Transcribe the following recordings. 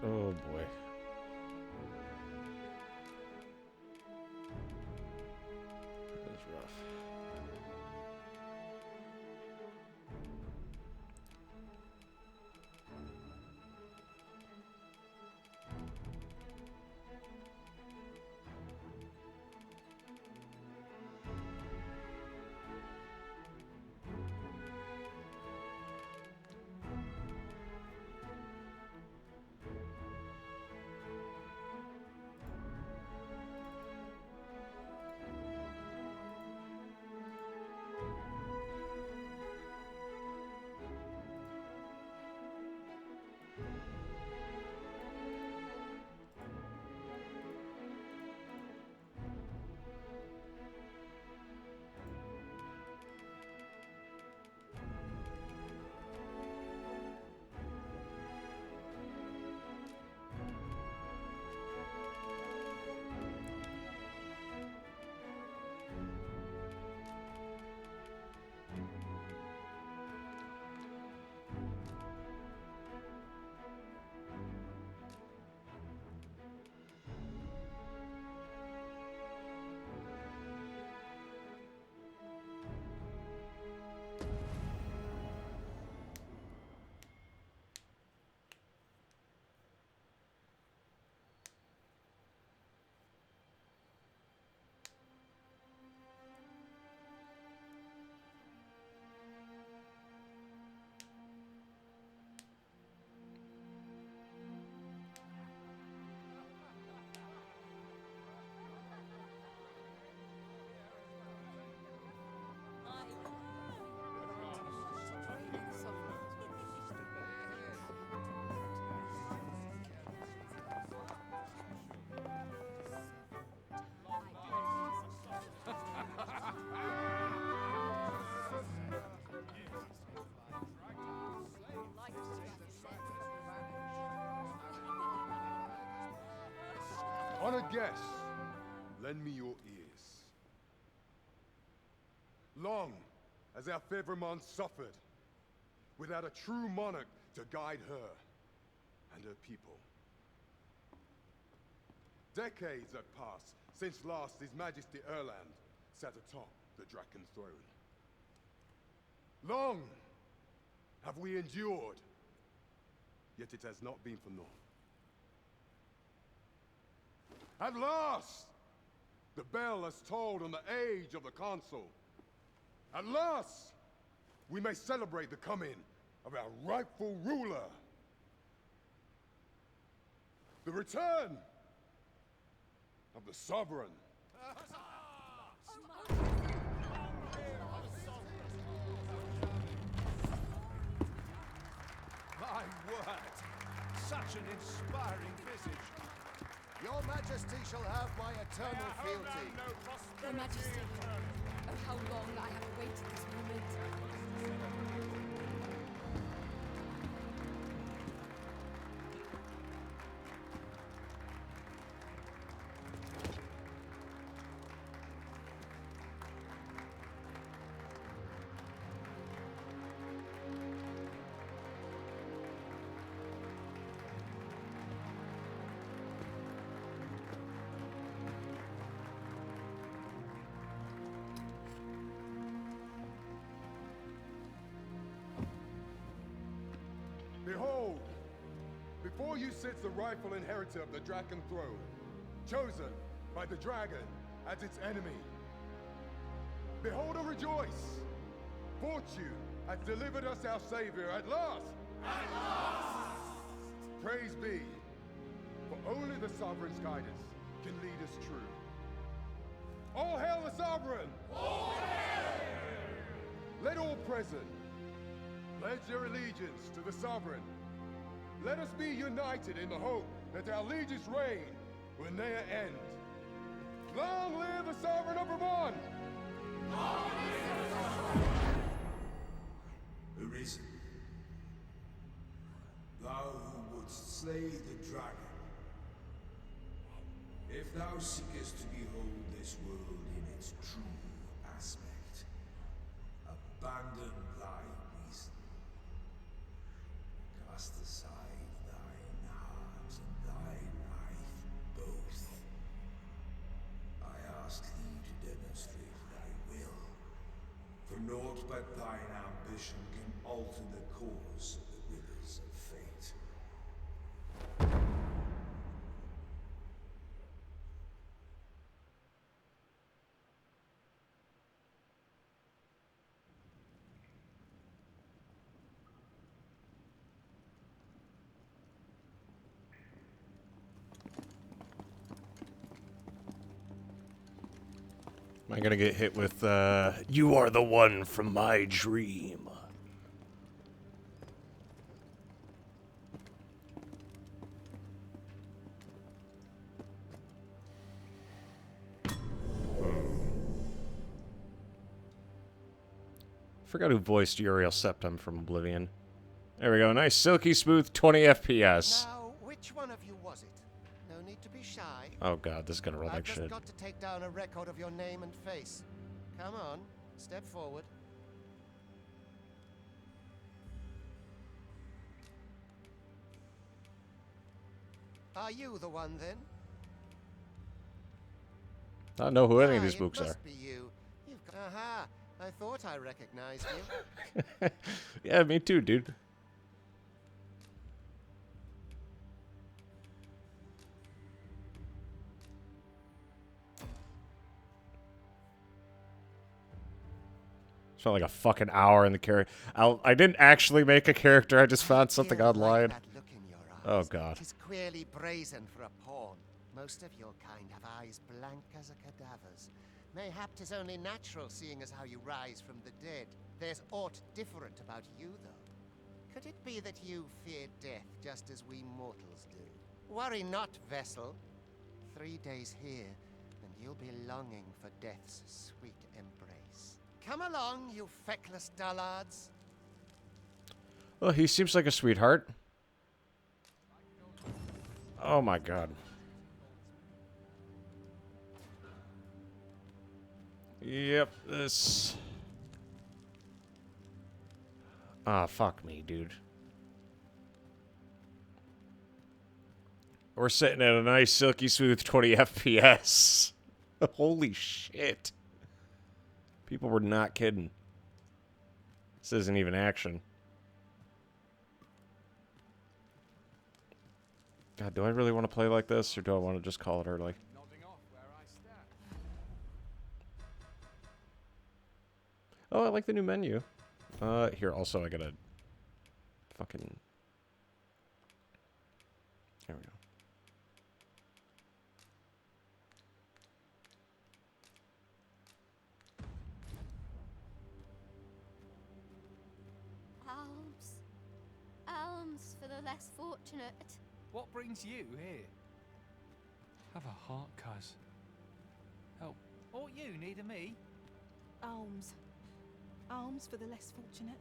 Oh boy. That's rough. Honored guests, lend me your ears. Long has our Fevrimon suffered, without a true monarch to guide her and her people. Decades have passed since last His Majesty Erland sat atop the Draken throne. Long have we endured, yet it has not been for naught. At last, the bell has tolled on the age of the Council. At last, we may celebrate the coming of our rightful ruler. The return of the Sovereign. My word! Such an inspiring visage. Your Majesty shall have my eternal fealty. Your Majesty, oh how long I have awaited this moment. Behold, before you sits the rightful inheritor of the Draken throne, chosen by the dragon as its enemy. Behold and rejoice! Fortune has delivered us our savior at last! At last! Praise be, for only the Sovereign's guidance can lead us true. All hail the Sovereign! All hail! Let all present pledge their allegiance to the Sovereign. Let us be united in the hope that our liege's reign will ne'er end. Long live the Sovereign of Vermont! Long live the Sovereign! Arisen, thou who wouldst slay the dragon, if thou seekest to behold this world in its true aspect, abandon thy reason. Cast aside thine heart but thine ambition can alter the course of the withers of fate. Am I gonna get hit with, you are the one from my dream? Forgot who voiced Uriel Septum from Oblivion. There we go. Nice, silky smooth 20 FPS. Now, which one of you was it? No need to be shy. Oh god, this is gonna roll I've like just shit. got to take down a record of your name and face. Come on, step forward. Are you the one then? I don't know who any of these It books must are. be you. Aha! I thought I recognized you. Yeah, me too, dude. Spent like a fucking hour in the character. I didn't actually make a character. I just found something Feel online. Like that look in your Oh eyes. god. It is queerly brazen for a pawn. Most of your kind have eyes blank as a cadaver's. Mayhap 'tis only natural, seeing as how you rise from the dead. There's aught different about you, though. Could it be that you fear death just as we mortals do? Worry not, vessel. 3 days here, and you'll be longing for death's sweet embrace. Come along, you feckless dullards. Well, he seems like a sweetheart. Oh my god. Yep, this... Ah, fuck me, dude. We're sitting at a nice, silky smooth 20 FPS. Holy shit. People were not kidding. This isn't even action. God, do I really want to play like this, or do I want to just call it early? Nodding off where I stand. Oh, I like the new menu. Here, also, I gotta... Fucking... There we go. Alms. Alms for the less fortunate. What brings you here? Have a heart, cuz. Help. Ought you need me? Alms. Alms for the less fortunate.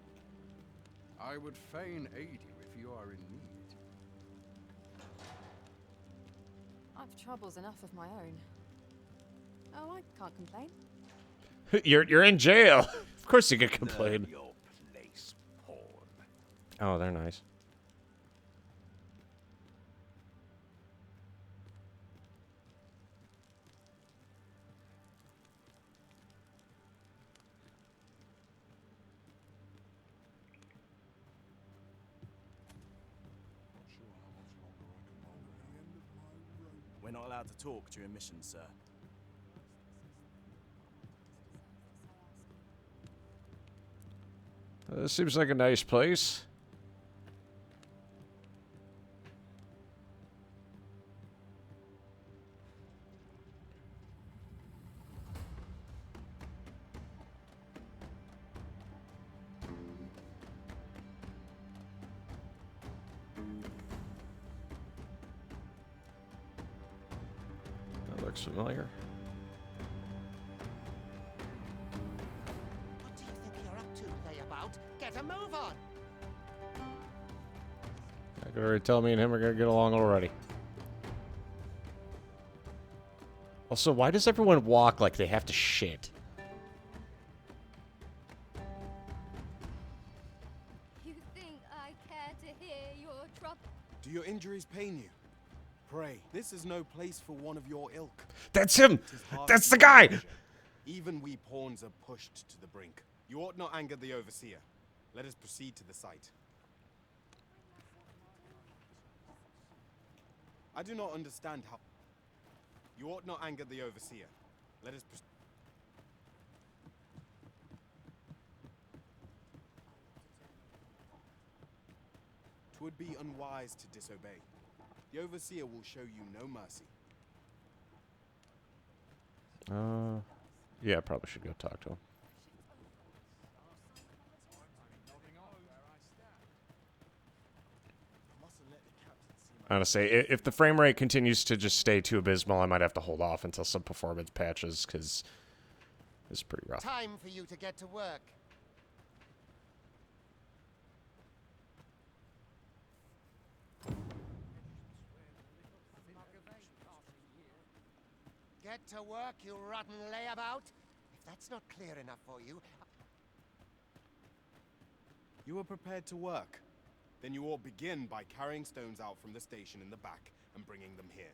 I would fain aid you if you are in need. I've troubles enough of my own. Oh, I can't complain. You're in jail. Of course you can complain. Your place, pawn. Oh, they're nice. We're not allowed to talk during missions, sir. This seems like a nice place. That looks familiar. What do you think you're up to, layabout? Get a move on! I could already tell me and him are gonna get along already. Also, why does everyone walk like they have to shit? You think I care to hear your trouble? Do your injuries pain you? Pray, this is no place for one of your ilk. That's him! 'Tis hard That's to the find guy! pleasure. Even we pawns are pushed to the brink. You ought not anger the Overseer. Let us proceed to the site. I do not understand how... You ought not anger the Overseer. Let us proceed. 'Twould be unwise to disobey. The Overseer will show you no mercy. Yeah, I probably should go talk to him. Honestly, if the frame rate continues to just stay too abysmal, I might have to hold off until some performance patches, because it's pretty rough. Time for you to get to work. Get to work, you rotten layabout. If that's not clear enough for you... You are prepared to work. Then you ought begin by carrying stones out from the station in the back and bringing them here.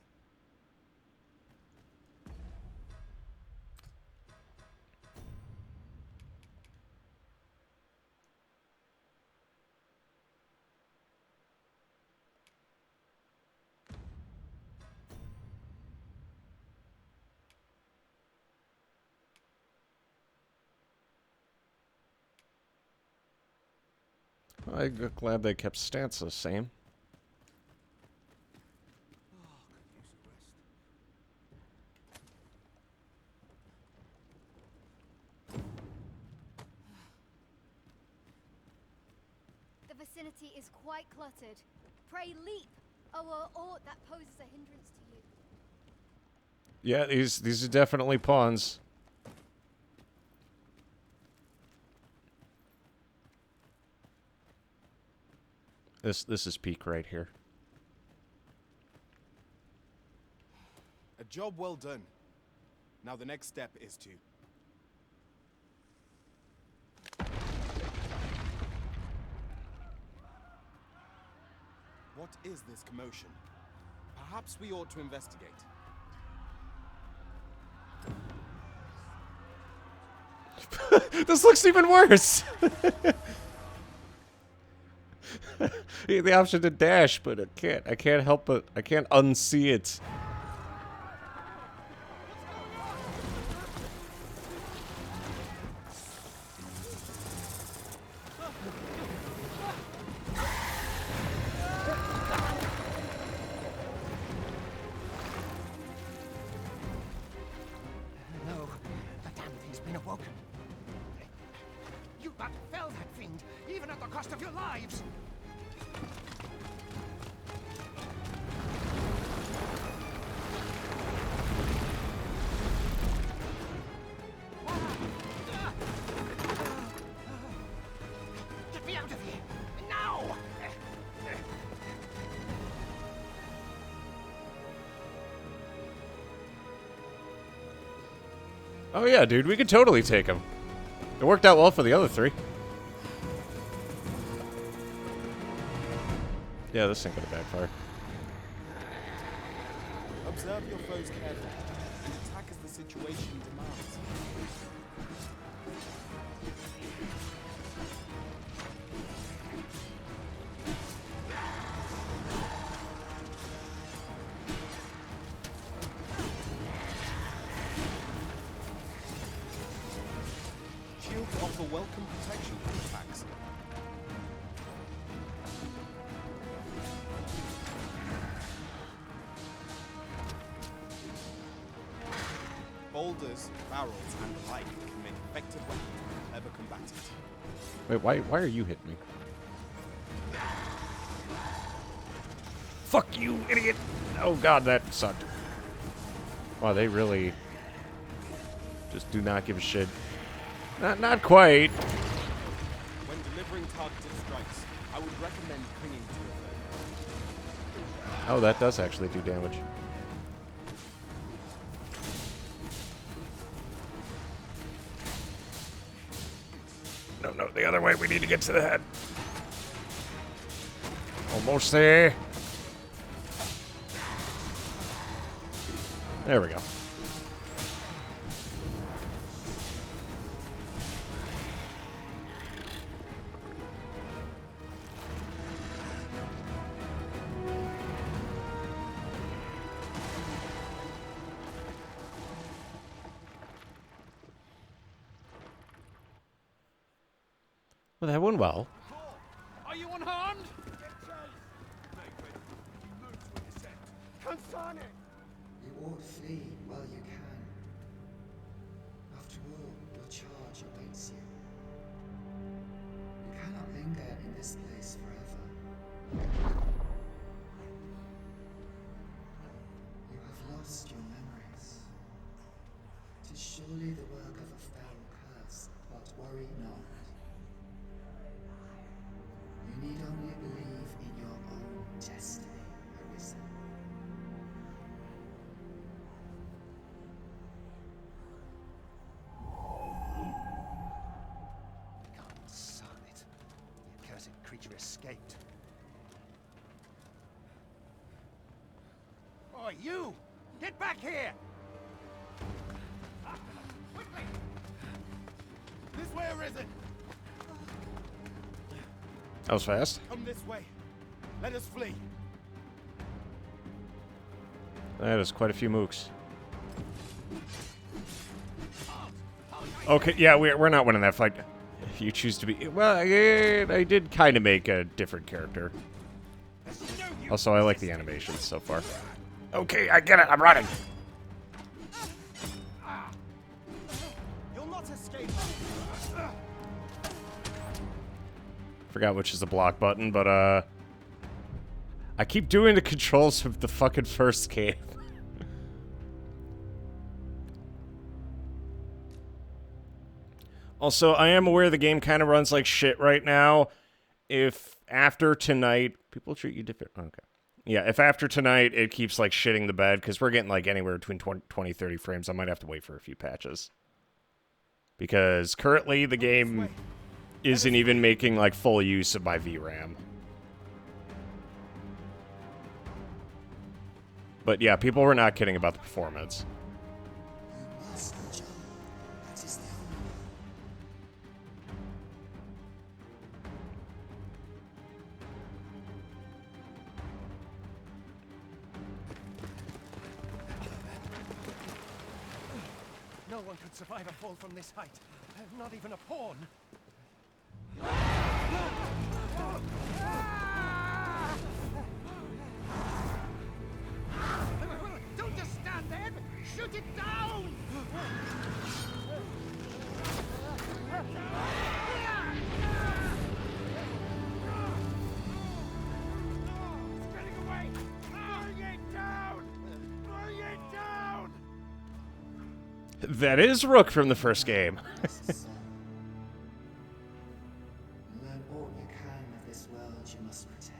I'm glad they kept stance the same. The vicinity is quite cluttered. Pray leap, or aught that poses a hindrance to you. Yeah, these are definitely pawns. This is peak right here. A job well done. Now the next step is to... What is this commotion? Perhaps we ought to investigate. This looks even worse! The option to dash, but I can't help but I can't unsee it. No, the damn thing's been awoken. You but fell that fiend, even at the cost of your lives. Get me out of here! Now! Oh yeah, dude, we could totally take him. It worked out well for the other three. Yeah, this ain't gonna backfire. Observe your foes carefully and attack as the situation demands. Shields offer welcome protection from attacks. Boulders, barrels, and the like can make effective weapons for clever combatants. Wait, why are you hitting me? Fuck you, idiot! Oh god, that sucked. Wow, they really just do not give a shit. Not quite. When delivering targeted strikes, I would recommend clinging to a Oh, that does actually do damage. No, the other way. We need to get to the head. Almost there. There we go. Well, that went well. Are you unharmed? You ought flee while you can. After all, your charge awaits you. You cannot linger in this place forever. You have lost your memories. 'Tis surely the work of a fell curse, but worry not. You need only believe in your own destiny, Arisen. God son it. The accursed creature escaped. Oh, you! Get back here! Quickly! This way, Arisen! That was fast. Come this way. Let us flee. That is quite a few mooks. Okay, yeah, we're not winning that fight. If you choose to be... Well, I did kind of make a different character. Also, I like the animations so far. Okay, I get it. I'm running. You'll not escape. Forgot which is the block button, but, I keep doing the controls of the fucking first game. Also, I am aware the game kind of runs like shit right now. If after tonight... People treat you different. Okay. Yeah, if after tonight it keeps, like, shitting the bed, because we're getting, like, anywhere between 20, 30 frames, I might have to wait for a few patches. Because currently the game isn't even making, like, full use of my VRAM. But yeah, people were not kidding about the performance. You must jump. That is the only way. No one could survive a fall from this height. Not even a pawn. Don't just stand there! Shoot it down! It's getting away! Bring it down! Bring it down! That is Rook from the first game. Learn all you can of this world you must protect.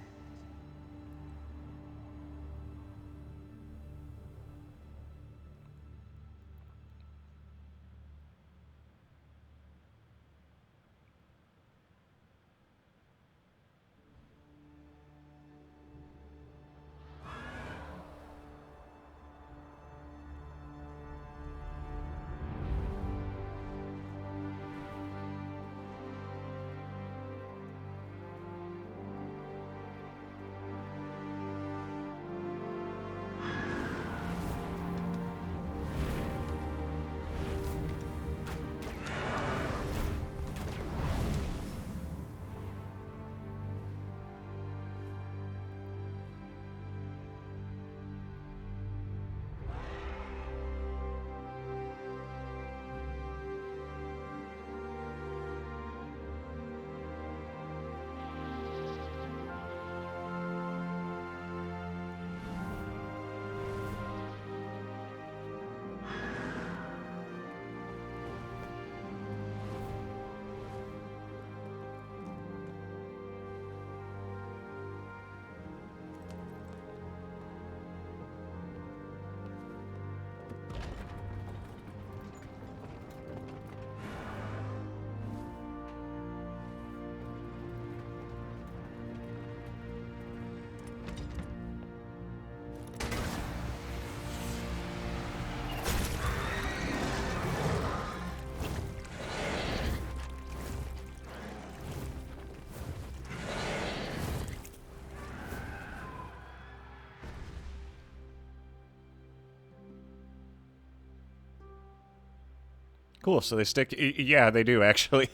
Cool, so they stick... Yeah, they do, actually.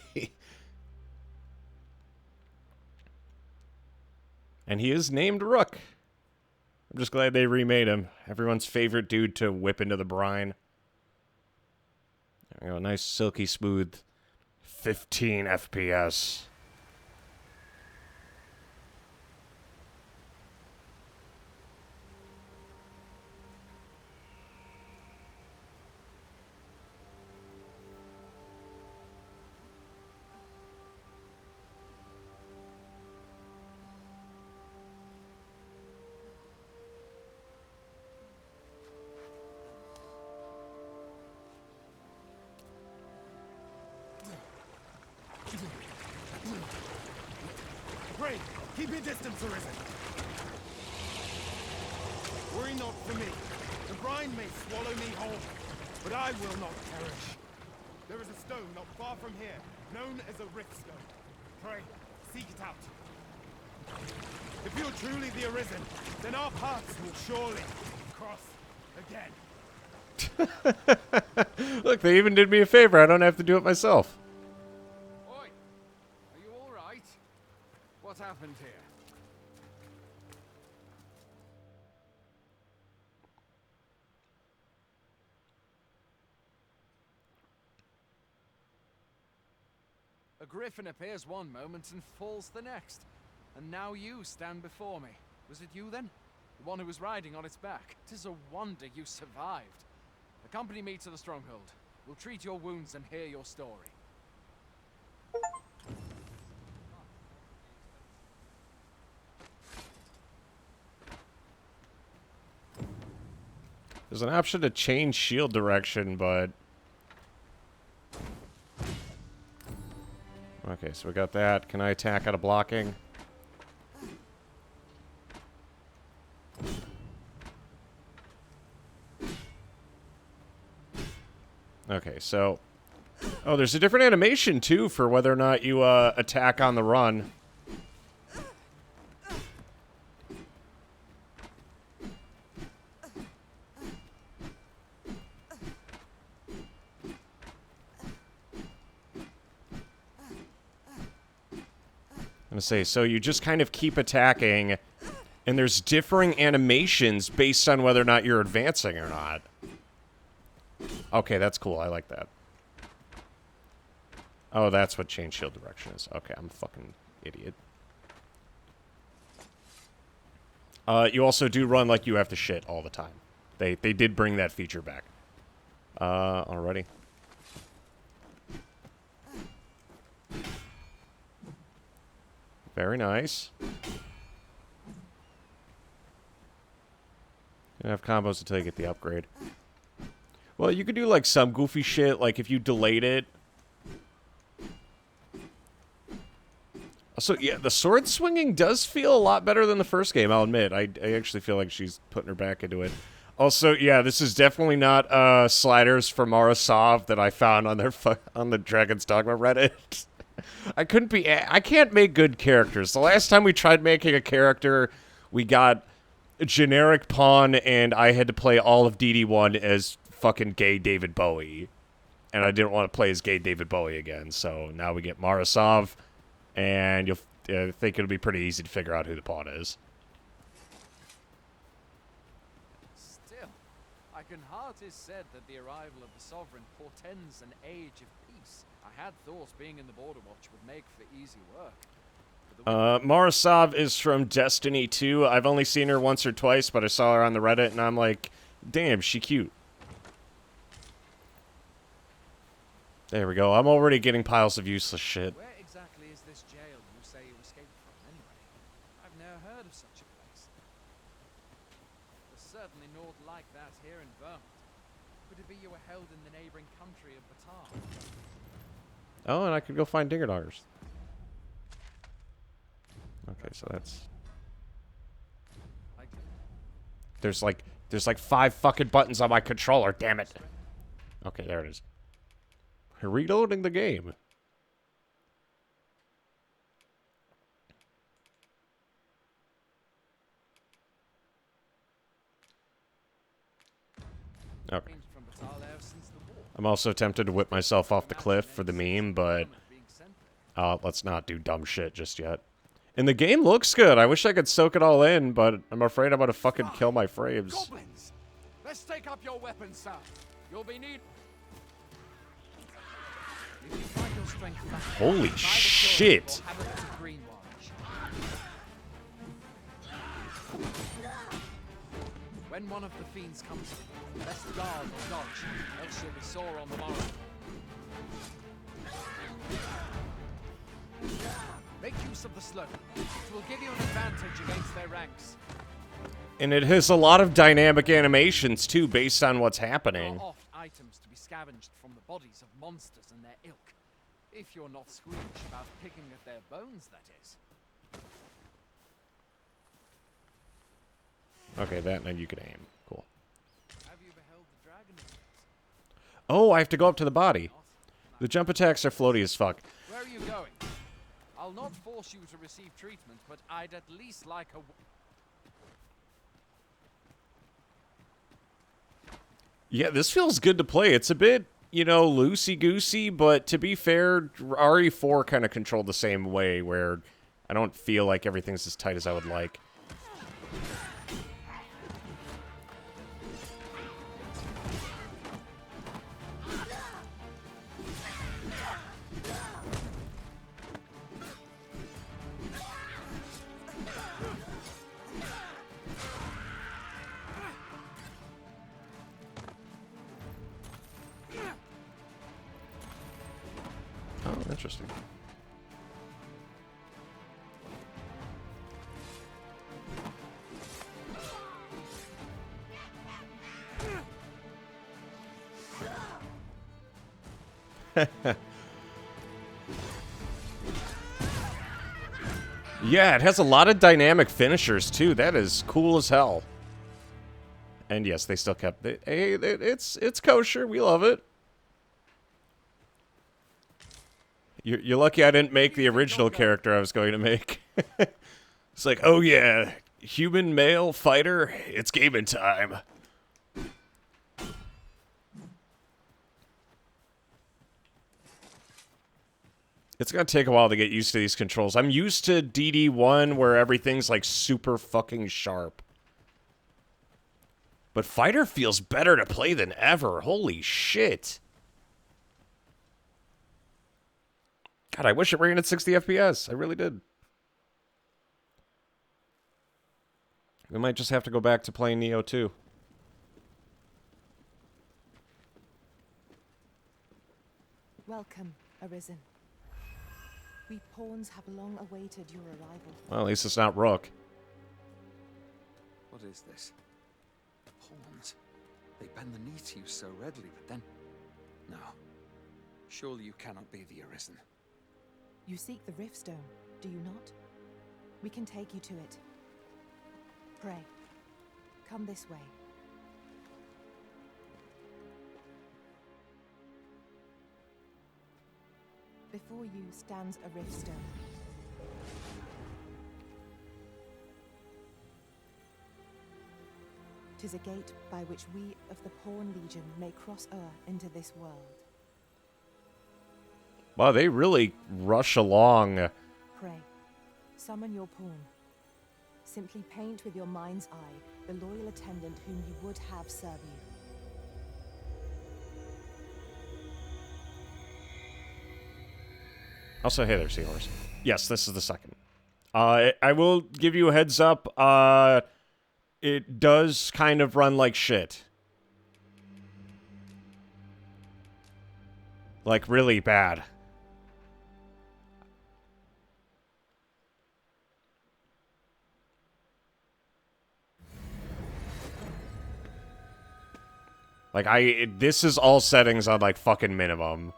And he is named Rook. I'm just glad they remade him. Everyone's favorite dude to whip into the brine. There we go. Nice, silky smooth 15 FPS. Pray, keep your distance, Arisen. Worry not for me. The brine may swallow me whole, but I will not perish. There is a stone not far from here, known as a rift stone. Pray, seek it out. If you're truly the Arisen, then our paths will surely cross again. Look, they even did me a favor. I don't have to do it myself. Oi! Are you alright? What happened here? A griffin appears one moment and falls the next. And now you stand before me. Was it you then? The one who was riding on its back? 'Tis a wonder you survived. Accompany me to the stronghold. We'll treat your wounds and hear your story. There's an option to change shield direction, but... Okay, so we got that. Can I attack out of blocking? Okay, so... Oh, there's a different animation, too, for whether or not you attack on the run. I'm gonna say, so you just kind of keep attacking, and there's differing animations based on whether or not you're advancing or not. Okay, that's cool. I like that. Oh, that's what change shield direction is. Okay, I'm a fucking idiot. You also do run like you have to shit all the time. They did bring that feature back. Alrighty. Very nice. Gonna have combos until you get the upgrade. Well, you could do like some goofy shit, like if you delayed it. So yeah, the sword swinging does feel a lot better than the first game, I'll admit. I actually feel like she's putting her back into it. Also, yeah, this is definitely not sliders from Marasov that I found on their on the Dragon's Dogma Reddit. I can't make good characters. The last time we tried making a character, we got a generic pawn, and I had to play all of DD1 as fucking gay David Bowie. And I didn't want to play as gay David Bowie again, so now we get Marasov, and you'll think it'll be pretty easy to figure out who the pawn is. Still, I can hardly said that the arrival of the Sovereign portends an age of peace. I had thought being in the Border Watch would make for easy work. Marasov is from Destiny 2. I've only seen her once or twice, but I saw her on the Reddit, and I'm like, damn, she cute. There we go. I'm already getting piles of useless shit. Where exactly is this jail you say you escaped from, anyway? I've never heard of such a place. There's certainly naught like that here in Vermont. Could it be you were held in the neighboring country of Batar? Oh, and I could go find Dingerdoggers. Okay, so that's... There's like 5 fucking buttons on my controller, damn it. Okay, there it is. Reloading the game. Okay. I'm also tempted to whip myself off the cliff for the meme, but let's not do dumb shit just yet. And the game looks good. I wish I could soak it all in, but I'm afraid I'm gonna fucking kill my frames. Goblins! Let's take up your weapons, sir. You'll be need. If you find your strength back, Holy shit! have a bit of green watch. When one of the fiends comes, best guard or dodge, else you'll be sore on the morrow. Make use of the slope. It will give you an advantage against their ranks. And it has a lot of dynamic animations, too, based on what's happening. There are oft items to be scavenged from the bodies of monsters and their ilk. If you're not squeamish about picking at their bones, that is. Okay, that, and you can aim. Cool. Have you beheld the dragon? Oh, I have to go up to the body. The jump attacks are floaty as fuck. Where are you going? I'll not force you to receive treatment, but I'd at least like a... Yeah, this feels good to play. It's a bit, you know, loosey-goosey, but to be fair, RE4 kind of controlled the same way, where I don't feel like everything's as tight as I would like. Oh, interesting. Yeah, it has a lot of dynamic finishers, too. That is cool as hell. And yes, they still kept... It's kosher. We love it. You're lucky I didn't make the original character I was going to make. It's like, oh yeah, human male fighter, it's gaming time. It's gonna take a while to get used to these controls. I'm used to DD1 where everything's like super fucking sharp. But fighter feels better to play than ever. Holy shit. God, I wish it ran at 60 FPS. I really did. We might just have to go back to playing Neo 2. Welcome, Arisen. We pawns have long awaited your arrival. Well, at least it's not Rook. What is this? Pawns. They bend the knee to you so readily, but then... No. Surely you cannot be the Arisen. You seek the Riftstone, do you not? We can take you to it. Pray. Come this way. Before you stands a Riftstone. Tis a gate by which we of the Pawn Legion may cross into this world. Wow, they really rush along. Pray, summon your pawn. Simply paint with your mind's eye the loyal attendant whom you would have serve you. Also, hey there, Seahorse. Yes, this is the second. I will give you a heads up. It does kind of run like shit. Like, really bad. Like, this is all settings on, like, fucking minimum.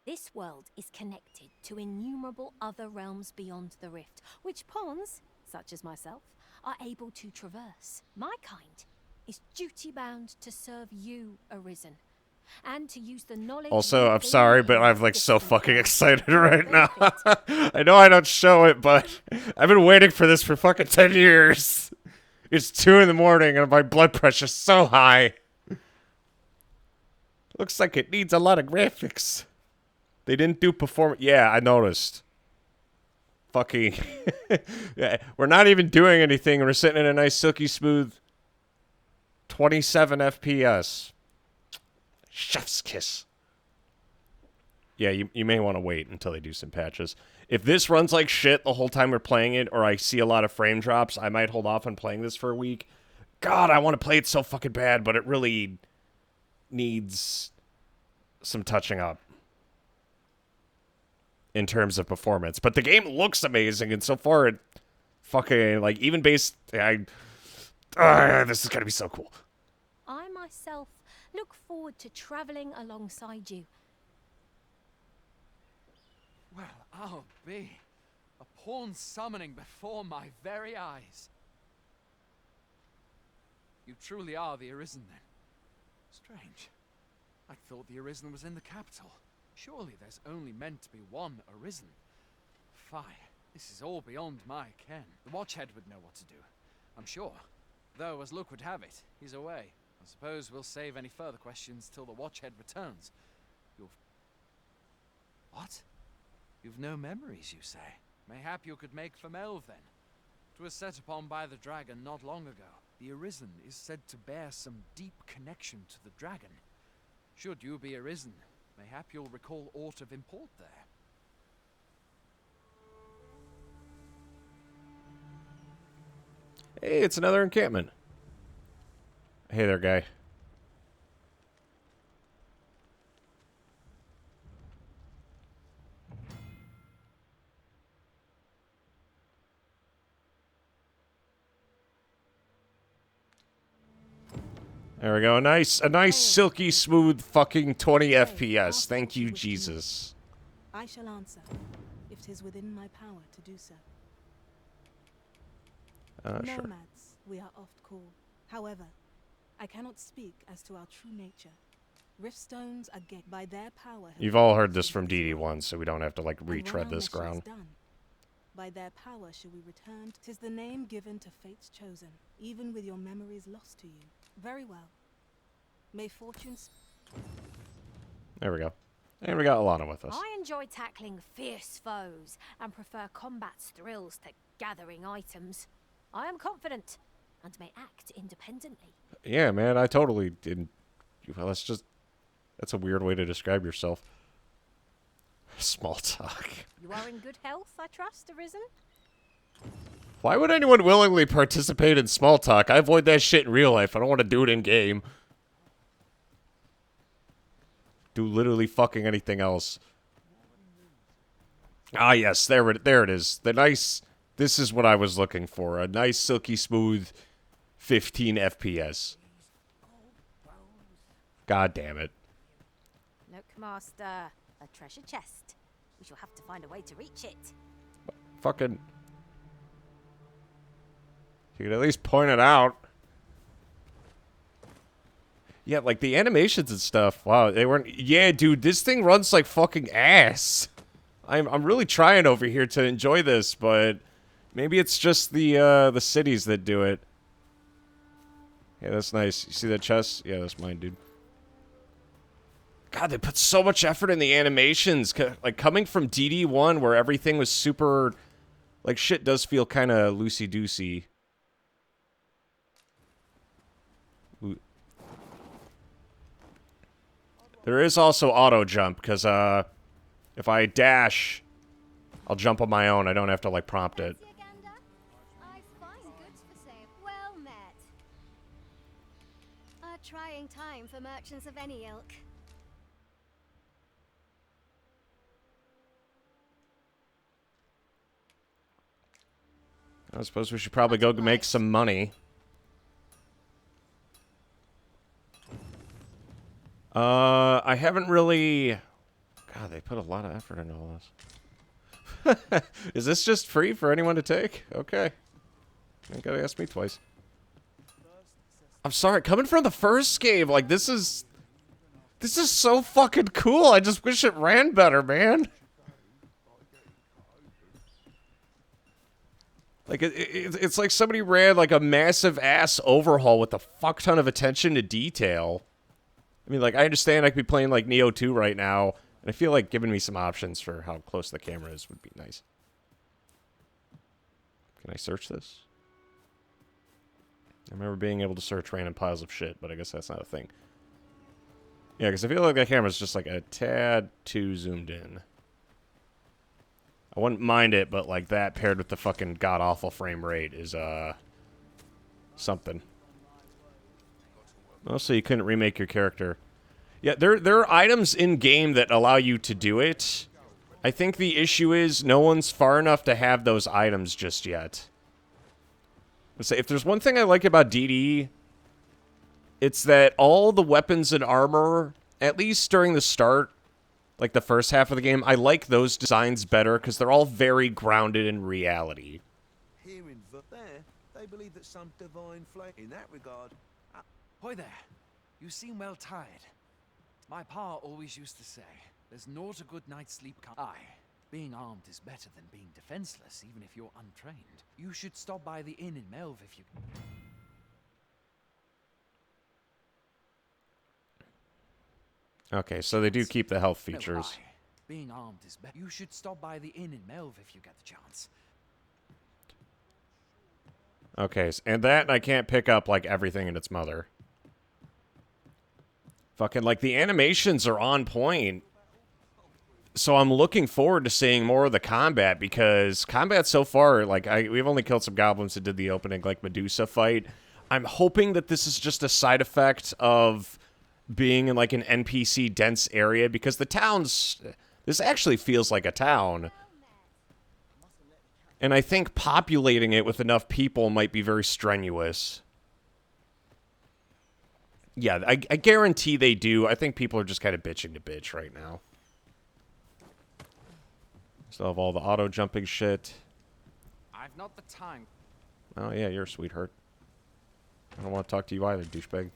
This world is connected to innumerable other realms beyond the rift, which pawns, such as myself, are able to traverse. My kind is duty-bound to serve you, Arisen, and to use the knowledge... Also, I'm sorry, but I'm, like, so fucking excited right now. I know I don't show it, but I've been waiting for this for fucking 10 years. It's 2 in the morning, and my blood pressure's so high. Looks like it needs a lot of graphics. They didn't do performance. Yeah, I noticed. Fucking. Yeah, we're not even doing anything. We're sitting in a nice, silky smooth 27 FPS. Chef's kiss. Yeah, you may want to wait until they do some patches. If this runs like shit the whole time we're playing it, or I see a lot of frame drops, I might hold off on playing this for a week. God, I want to play it so fucking bad, but it really needs some touching up in terms of performance. But the game looks amazing, and so far it fucking, like, even based... this is gonna be so cool. I myself look forward to travelling alongside you. Well, I'll be. A pawn summoning before my very eyes. You truly are the Arisen, then? Strange. I thought the Arisen was in the capital. Surely there's only meant to be one Arisen. Fie, this is all beyond my ken. The Watchhead would know what to do, I'm sure. Though, as luck would have it, he's away. I suppose we'll save any further questions till the Watchhead returns. What? You've no memories, you say? Mayhap you could make for Melve, then. 'Twas set upon by the dragon not long ago. The Arisen is said to bear some deep connection to the dragon. Should you be Arisen, mayhap you'll recall aught of import there. Hey, it's another encampment. Hey there, guy. There we go. A nice silky smooth fucking 20 FPS. Thank you, Jesus. I shall answer, if 'tis within my power to do so. Sure. Nomads, we are oft called. However, I cannot speak as to our true nature. Riftstones are gained by their power. You've all heard this from DD1, so we don't have to, like, retread this ground. Done, by their power shall we return. 'Tis the name given to fate's chosen, even with your memories lost to you. Very well. May fortunes... There we go. And we got Alana with us. I enjoy tackling fierce foes and prefer combat's thrills to gathering items. I am confident and may act independently. Yeah, man, I totally didn't... Well, that's a weird way to describe yourself. Small talk. You are in good health, I trust, Arisen? Why would anyone willingly participate in small talk? I avoid that shit in real life. I don't want to do it in game. Do literally fucking anything else. Ah, yes, there it is. The nice... This is what I was looking for. A nice, silky, smooth 15 FPS. God damn it. Look, Master. A treasure chest. We shall have to find a way to reach it. Fucking... You could at least point it out. Yeah, like the animations and stuff. Wow, they weren't... Yeah, dude, this thing runs like fucking ass. I'm really trying over here to enjoy this, but maybe it's just the cities that do it. Yeah, that's nice. You see that chest? Yeah, that's mine, dude. God, they put so much effort in the animations. Like, coming from DD1, where everything was super... Like, shit does feel kind of loosey-goosey. There is also auto-jump, because, if I dash, I'll jump on my own. I don't have to, like, prompt it. I find goods for sale. Well met. A trying time for merchants of any ilk. I suppose we should probably go make some money. I haven't really... God, they put a lot of effort into all this. Is this just free for anyone to take? Okay. You gotta ask me twice. I'm sorry, coming from the first game, like, this is so fucking cool. I just wish it ran better, man. Like, it's like somebody ran, like, a massive ass overhaul with a fuck ton of attention to detail. I mean, like, I understand I could be playing, like, Neo 2 right now, and I feel like giving me some options for how close the camera is would be nice. Can I search this? I remember being able to search random piles of shit, but I guess that's not a thing. Yeah, because I feel like that camera's just, like, a tad too zoomed in. I wouldn't mind it, but, like, that paired with the fucking god-awful frame rate is, something. Also, you couldn't remake your character. Yeah, there are items in-game that allow you to do it. I think the issue is no one's far enough to have those items just yet. Let's say, if there's one thing I like about DD, it's that all the weapons and armor, at least during the start, like the first half of the game, I like those designs better because they're all very grounded in reality. Here in there, they believe that some divine flame in that regard. Hoy there. You seem well tired. My pa always used to say, there's not a good night's sleep Aye, being armed is better than being defenseless, even if you're untrained. You should stop by the inn in Melve if you... Okay, so they do keep the health features. No, aye. Being armed is better. You should stop by the inn in Melve if you get the chance. Okay, and that I can't pick up, like, everything in its mother. Fucking, like, the animations are on point. So I'm looking forward to seeing more of the combat, because combat so far, like, we've only killed some goblins that did the opening, like, Medusa fight. I'm hoping that this is just a side effect of being in, like, an NPC-dense area, because the towns... This actually feels like a town. And I think populating it with enough people might be very strenuous. Yeah, I guarantee they do. I think people are just kind of bitching to bitch right now. Still have all the auto-jumping shit. I've not the time. Oh, yeah, you're a sweetheart. I don't want to talk to you either, douchebag.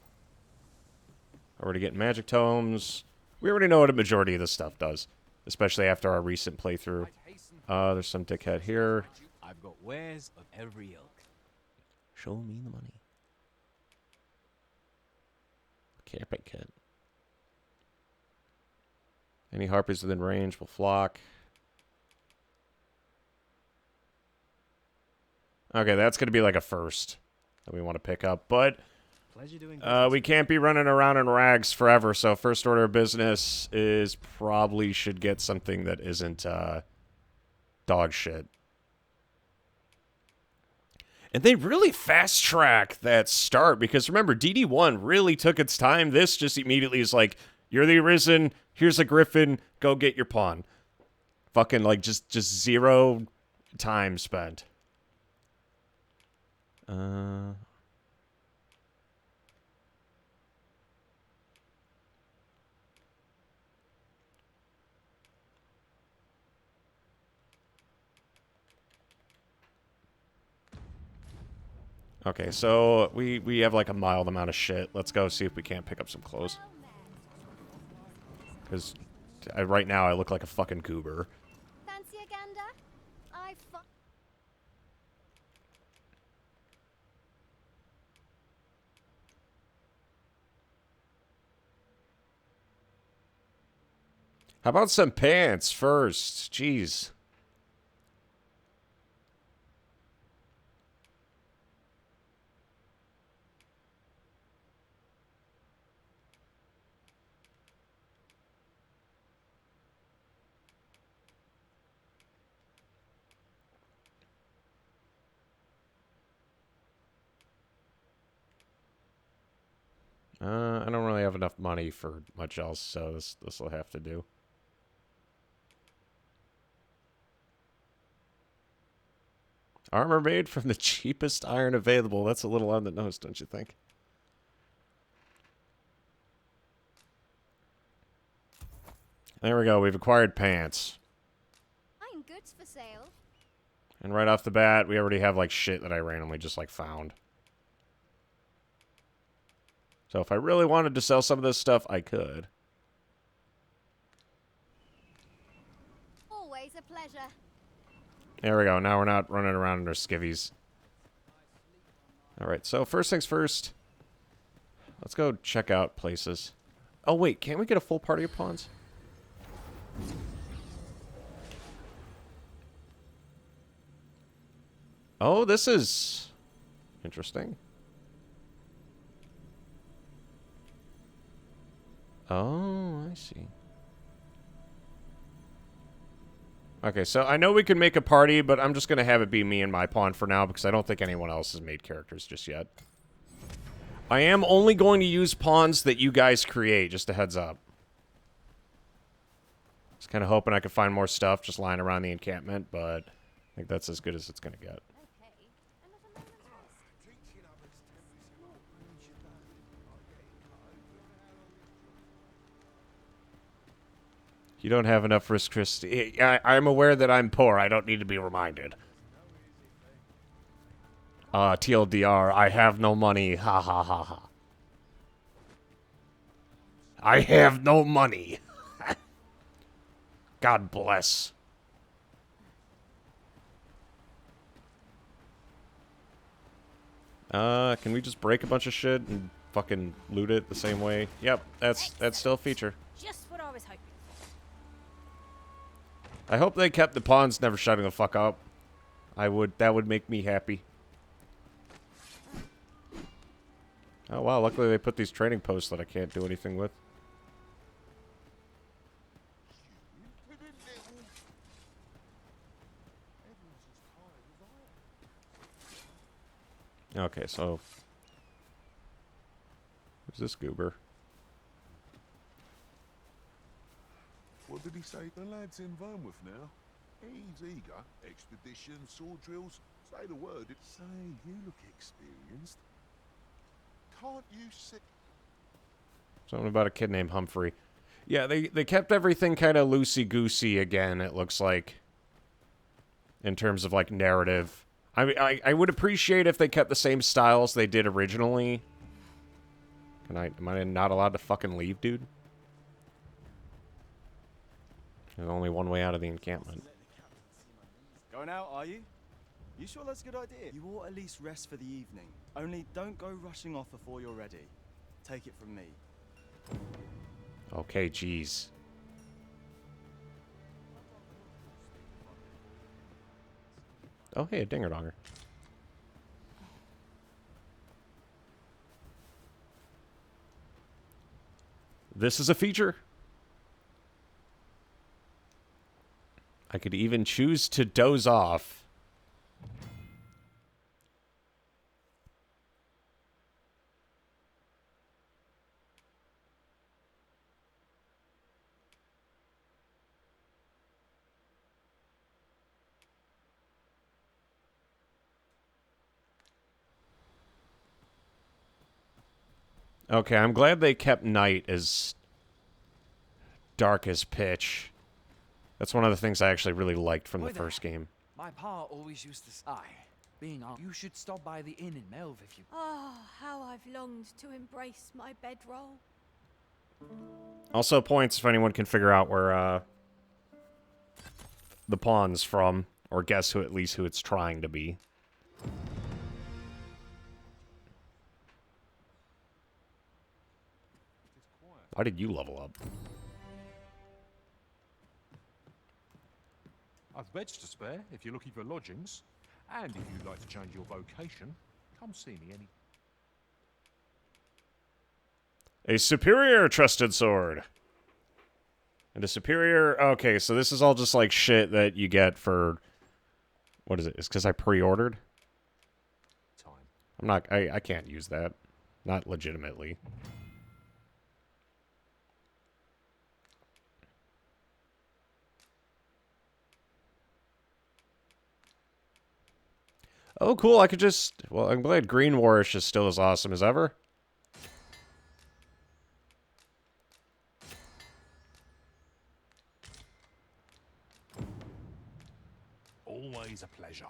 Already getting magic tomes. We already know what a majority of this stuff does. Especially after our recent playthrough. There's some dickhead here. I've got wares of every ilk. Show me the money. Camping kit. Any harpies within range will flock. Okay, that's going to be like a first that we want to pick up. But we can't be running around in rags forever. So first order of business is probably should get something that isn't dog shit. And they really fast track that start because remember, DD1 really took its time. This just immediately is like, you're the Arisen, here's a Griffin, go get your pawn. Fucking like just zero time spent. Okay, so we have like a mild amount of shit. Let's go see if we can't pick up some clothes. Because right now I look like a fucking goober. Fancy a gander? How about some pants first? Jeez. I don't really have enough money for much else, so this will have to do. Armor made from the cheapest iron available. That's a little on the nose, don't you think? There we go. We've acquired pants. I'm goods for sale. And right off the bat, we already have like shit that I randomly just like found. So if I really wanted to sell some of this stuff, I could. Always a pleasure. There we go. Now we're not running around in our skivvies. Alright, so first things first. Let's go check out places. Oh, wait. Can't we get a full party of pawns? Oh, this is interesting. Oh, I see. Okay, so I know we can make a party, but I'm just going to have it be me and my pawn for now because I don't think anyone else has made characters just yet. I am only going to use pawns that you guys create, just a heads up. Just kind of hoping I could find more stuff just lying around the encampment, but I think that's as good as it's going to get. You don't have enough risk, Chris. I'm aware that I'm poor. I don't need to be reminded. TLDR, I have no money. Ha ha ha ha. I have no money. God bless. Can we just break a bunch of shit and fucking loot it the same way? Yep, that's still a feature. Just what I was hoping. I hope they kept the pawns never shutting the fuck up. That would make me happy. Oh wow, luckily they put these trading posts that I can't do anything with. Okay, so who's this goober? What did he say? The lad's in Vermouth now. He's eager. Expedition, sword drills. Say the word. Say, you look experienced. Can't you see? Something about a kid named Humphrey. Yeah, they kept everything kind of loosey-goosey again, it looks like. In terms of, like, narrative. I would appreciate if they kept the same styles they did originally. Am I not allowed to fucking leave, dude? There's only one way out of the encampment. Going out, are you? You sure that's a good idea? You ought at least rest for the evening. Only don't go rushing off before you're ready. Take it from me. Okay, jeez. Oh, hey, a dinger-donger. This is a feature. I could even choose to doze off. Okay, I'm glad they kept night as dark as pitch. That's one of the things I actually really liked from the first game. My pa always used to say, being on, you should stop by the inn in Melve if you... Oh, how I've longed to embrace my bedroll. Also points if anyone can figure out where the pawn's from, or guess who at least who it's trying to be. Why did you level up? I've beds to spare if you're looking for lodgings. And if you'd like to change your vocation, come see me any... A superior trusted sword. And a superior... Okay, so this is all just like shit that you get for... What is it? It's because I pre-ordered? I'm not... I can't use that. Not legitimately. Oh, cool. I could just... Well, I'm glad Green Warish is still as awesome as ever. Always a pleasure.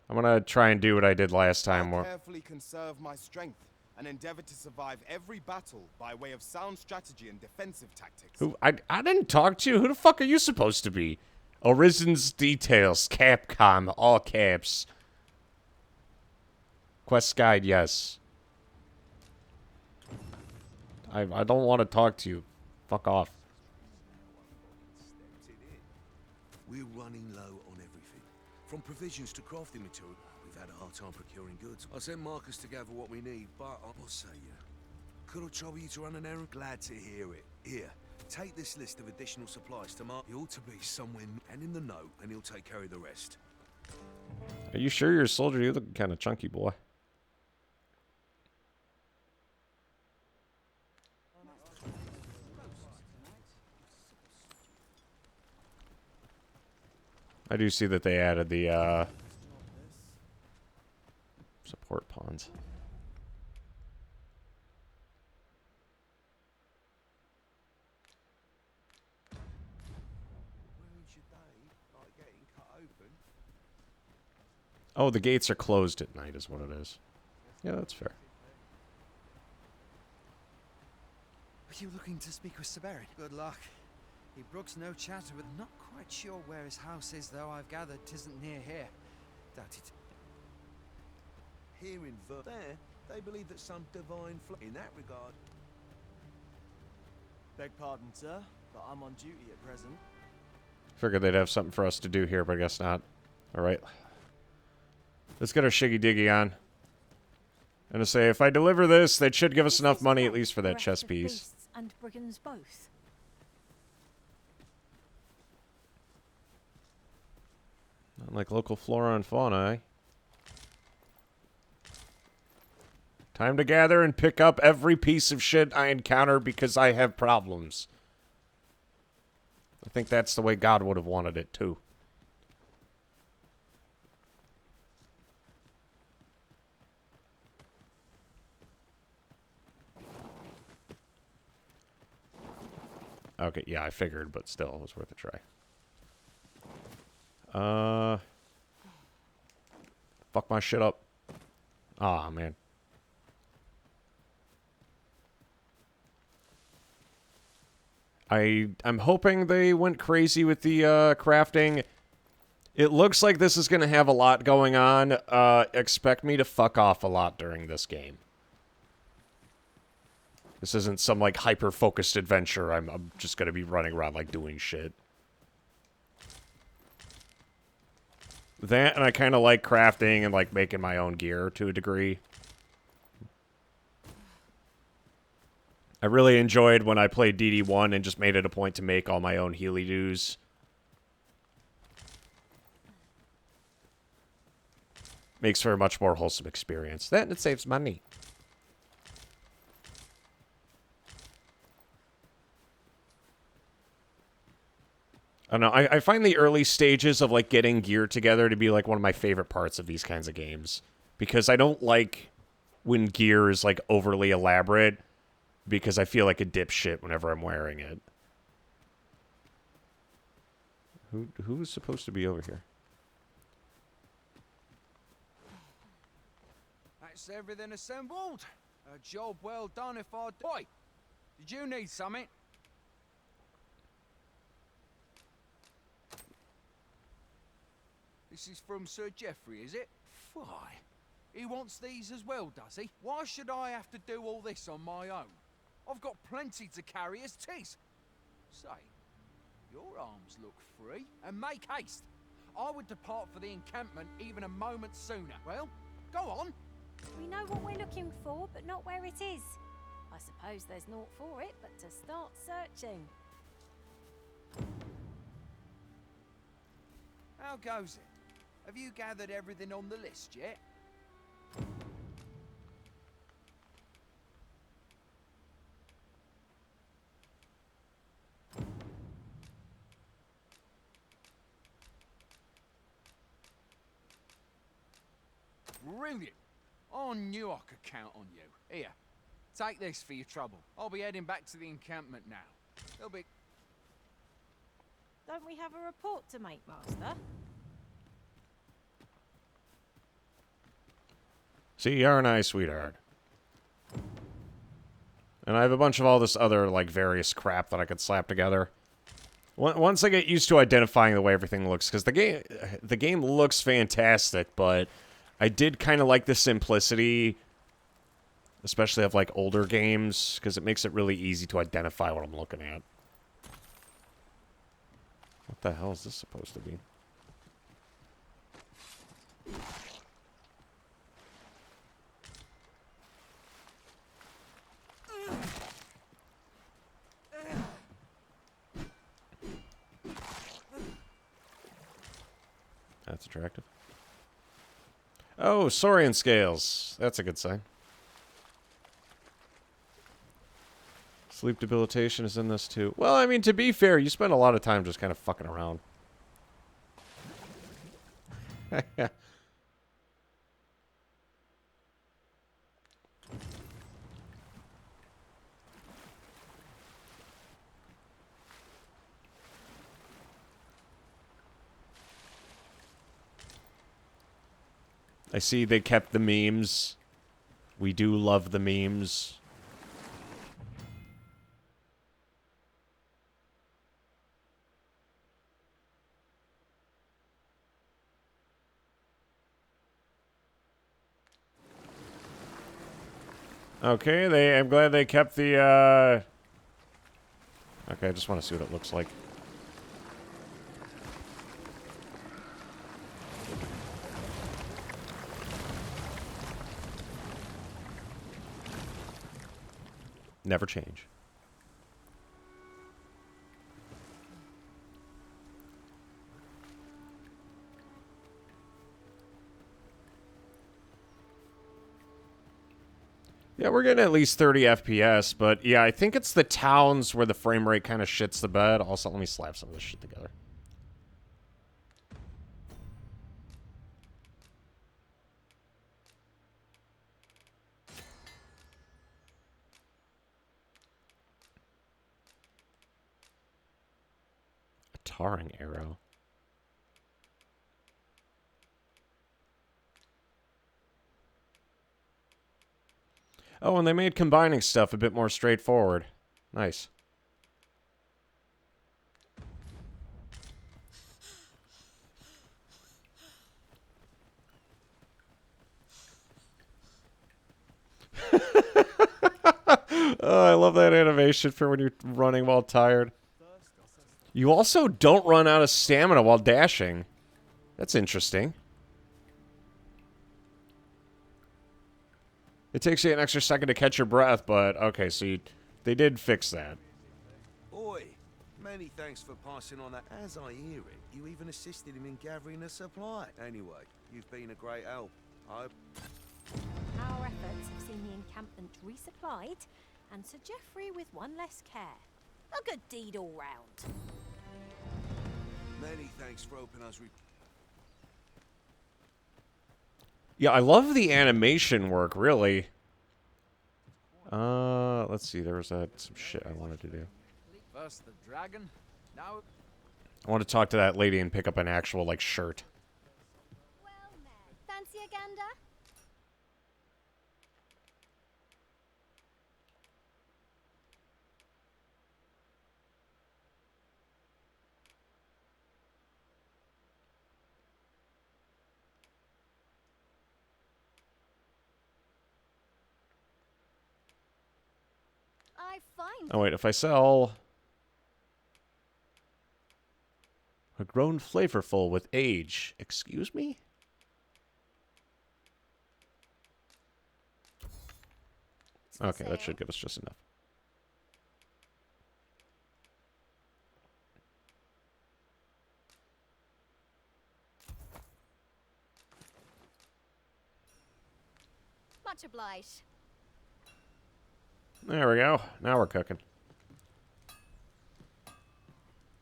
I'm gonna try and do what I did last time. I'll carefully conserve my strength and endeavor to survive every battle by way of sound strategy and defensive tactics. Who? I didn't talk to you. Who the fuck are you supposed to be? Orizin's Details. Capcom. All caps. Quest guide, yes. I don't want to talk to you. Fuck off. We're running low on everything. From provisions to crafting material, we've had a hard time procuring goods. I sent Marcus to gather what we need, but what say you? Could I trouble you to run an errand? Glad to hear it. Here, take this list of additional supplies to Mark. He ought to be somewhere and in the know, and he'll take care of the rest. Are you sure you're a soldier? You look kind of chunky, boy. I do see that they added the support pawns. Oh, the gates are closed at night is what it is. Yeah, that's fair. Are you looking to speak with Severin? Good luck. He brooks no chatter with... Not quite sure where his house is, though I've gathered 'tisn't near here. Doubt it. Here in there, they believe that some divine in that regard. Beg pardon, sir, but I'm on duty at present. Figured they'd have something for us to do here, but I guess not. Alright. Let's get our shiggy diggy on. And to say, if I deliver this, that should give us enough money at least for that chess piece. And brigands both. Not like local flora and fauna, eh? Time to gather and pick up every piece of shit I encounter because I have problems. I think that's the way God would have wanted it, too. Okay, yeah, I figured, but still, it was worth a try. Fuck my shit up. Aw, man. I'm hoping they went crazy with the crafting. It looks like this is going to have a lot going on. Expect me to fuck off a lot during this game. This isn't some, like, hyper-focused adventure. I'm just going to be running around, like, doing shit. That, and I kind of like crafting and, like, making my own gear to a degree. I really enjoyed when I played DD1 and just made it a point to make all my own Healy-Doos. Makes for a much more wholesome experience. That, and it saves money. I don't know, I find the early stages of, like, getting gear together to be, like, one of my favorite parts of these kinds of games. Because I don't like when gear is, like, overly elaborate, because I feel like a dipshit whenever I'm wearing it. Who is supposed to be over here? That's everything assembled. A job well done if I... Boy, did you need something? This is from Sir Geoffrey, is it? Why? He wants these as well, does he? Why should I have to do all this on my own? I've got plenty to carry as 'tis. Say, your arms look free, and make haste. I would depart for the encampment even a moment sooner. Well, go on. We know what we're looking for, but not where it is. I suppose there's naught for it but to start searching. How goes it? Have you gathered everything on the list yet? Brilliant! I knew I could count on you. Here, take this for your trouble. I'll be heading back to the encampment now. There'll be... Don't we have a report to make, Master? See, aren't I, sweetheart? And I have a bunch of all this other, like, various crap that I could slap together. Once I get used to identifying the way everything looks, because the game looks fantastic, but I did kind of like the simplicity especially of like older games, because it makes it really easy to identify what I'm looking at. What the hell is this supposed to be? That's attractive. Oh, Saurian scales. That's a good sign. Sleep debilitation is in this too. Well, I mean, to be fair, you spend a lot of time just kind of fucking around. I see they kept the memes. We do love the memes. Okay, I'm glad they kept the, Okay, I just want to see what it looks like. Never change. Yeah, we're getting at least 30 FPS, but yeah, I think it's the towns where the frame rate kind of shits the bed. Also, let me slap some of this shit together. A tarring arrow. Oh, and they made combining stuff a bit more straightforward. Nice. Oh, I love that animation for when you're running while tired. You also don't run out of stamina while dashing. That's interesting. It takes you an extra second to catch your breath, but okay, so they did fix that. Oi, many thanks for passing on that. As I hear it, you even assisted him in gathering a supply. Anyway, you've been a great help. Our efforts have seen the encampment resupplied, and Sir Geoffrey with one less care. A good deed all round. Many thanks for helping us. Yeah, I love the animation work, really. Let's see. There was some shit I wanted to do. First the dragon, now... I want to talk to that lady and pick up an actual, like, shirt. Well met. Fancy a gander? I find... Oh, wait. If I sell... a grown flavorful with age. Excuse me? Okay, that should give us just enough. Much obliged. There we go. Now we're cooking.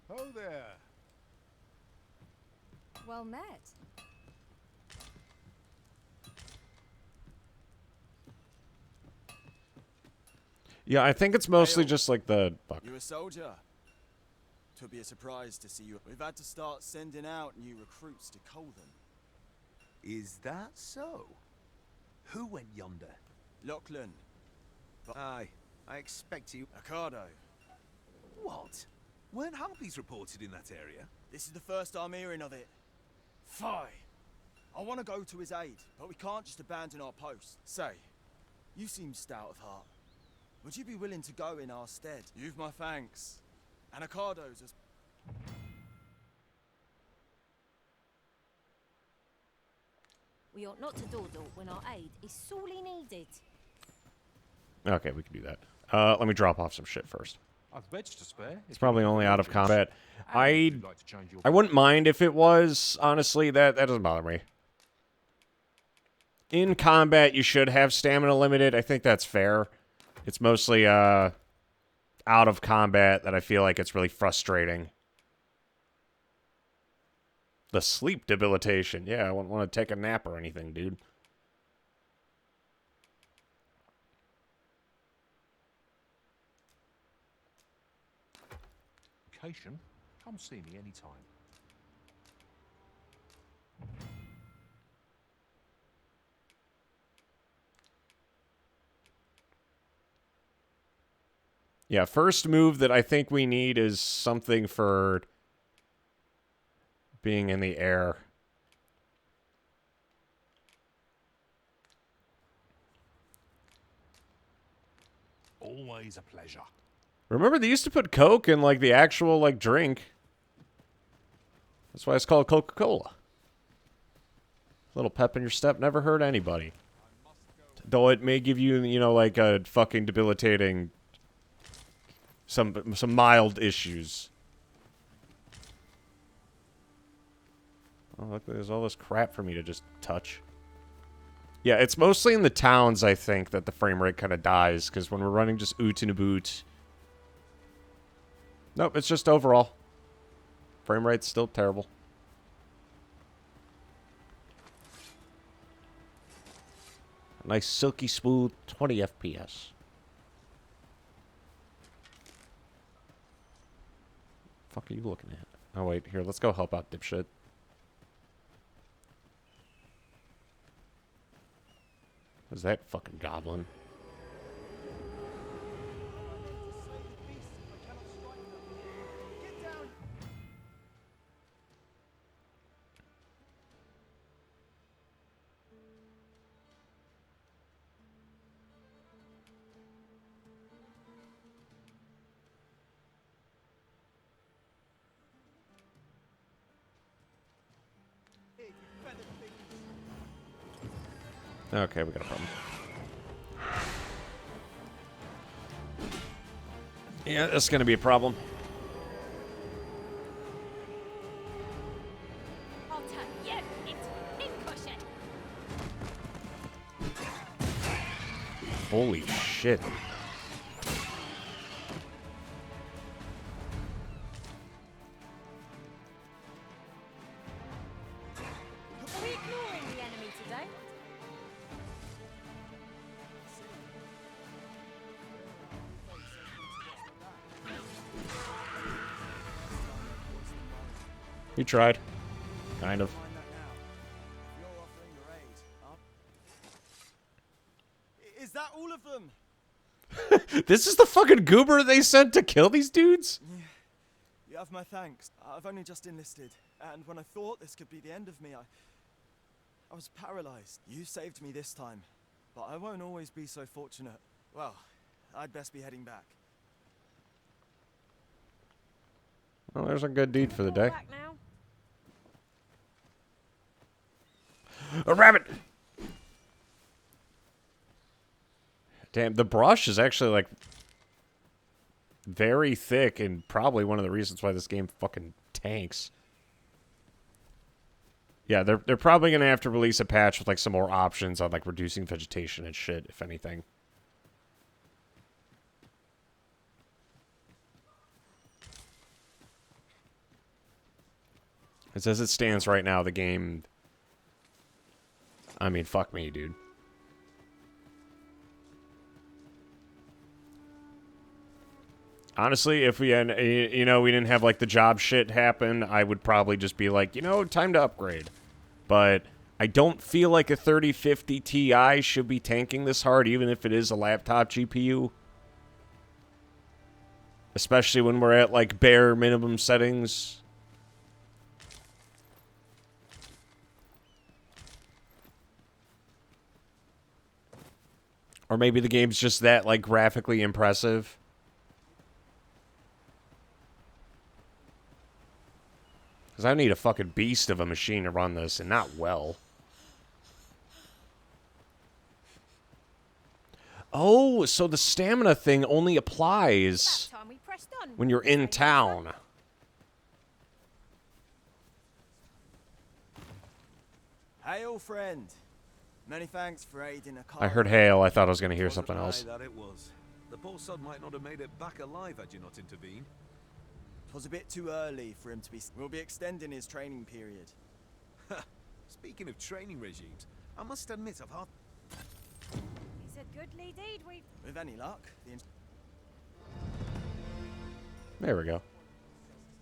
Ho there. Well met. Yeah, I think it's mostly just like the... Fuck. You a soldier? Twould be a surprise to see you. We've had to start sending out new recruits to Colden. Is that so? Who went yonder? Lachlan. Aye, I expect you. Accardo. What? Weren't harpies reported in that area? This is the first I'm hearing of it. Fie. I want to go to his aid, but we can't just abandon our post. Say, You seem stout of heart. Would you be willing to go in our stead? You've my thanks. Anacardo's as... We ought not to dawdle when our aid is sorely needed. Okay, we can do that. Let me drop off some shit first. I've beds to spare. It's probably only out of combat. I wouldn't mind if it was, honestly. That doesn't bother me. In combat, you should have stamina limited. I think that's fair. It's mostly out of combat that I feel like it's really frustrating. The sleep debilitation. Yeah, I wouldn't want to take a nap or anything, dude. Vacation? Come see me anytime. Yeah, first move that I think we need is something for being in the air. Always a pleasure. Remember, they used to put Coke in, like, the actual, like, drink. That's why it's called Coca-Cola. Little pep in your step never hurt anybody. Though it may give you, you know, like, a fucking debilitating... Some mild issues. Oh, look, there's all this crap for me to just touch. Yeah, it's mostly in the towns, I think, that the frame rate kind of dies. Because when we're running just oot and a boot... Nope, it's just overall. Frame rate's still terrible. Nice silky smooth 20 FPS. Fuck are you looking at? Oh wait, here, let's go help out dipshit. Who's that fucking goblin? Okay, we got a problem. Yeah, that's gonna be a problem. I'll turn you into pincushion. Holy shit. Are we ignoring the enemy today? You tried. Kind of. Is that all of them? This is the fucking goober they sent to kill these dudes? You have my thanks. I've only just enlisted, and when I thought this could be the end of me, I was paralyzed. You saved me this time, but I won't always be so fortunate. Well, I'd best be heading back. Well, there's a good deed for the day. Back now. A rabbit! Damn, the brush is actually, like, very thick and probably one of the reasons why this game fucking tanks. Yeah, they're probably going to have to release a patch with, like, some more options on, like, reducing vegetation and shit, if anything. Because as it stands right now, the game... I mean, fuck me, dude. Honestly, if we had, you know, we didn't have, like, the job shit happen, I would probably just be like, you know, time to upgrade. But I don't feel like a 3050 Ti should be tanking this hard, even if it is a laptop GPU. Especially when we're at, like, bare minimum settings. Or maybe the game's just that, like, graphically impressive. Because I need a fucking beast of a machine to run this, and not well. Oh, so the stamina thing only applies when you're in town. Hail, friend. Many thanks for aiding a I heard hail. I thought I was going to hear something Aye, else. that it was. The poor sod might not have made it back alive had you not intervened. Twas a bit too early for him to be... We'll be extending his training period. Speaking of training regimes, I must admit I've had... It's a goodly deed we've... With any luck, There we go.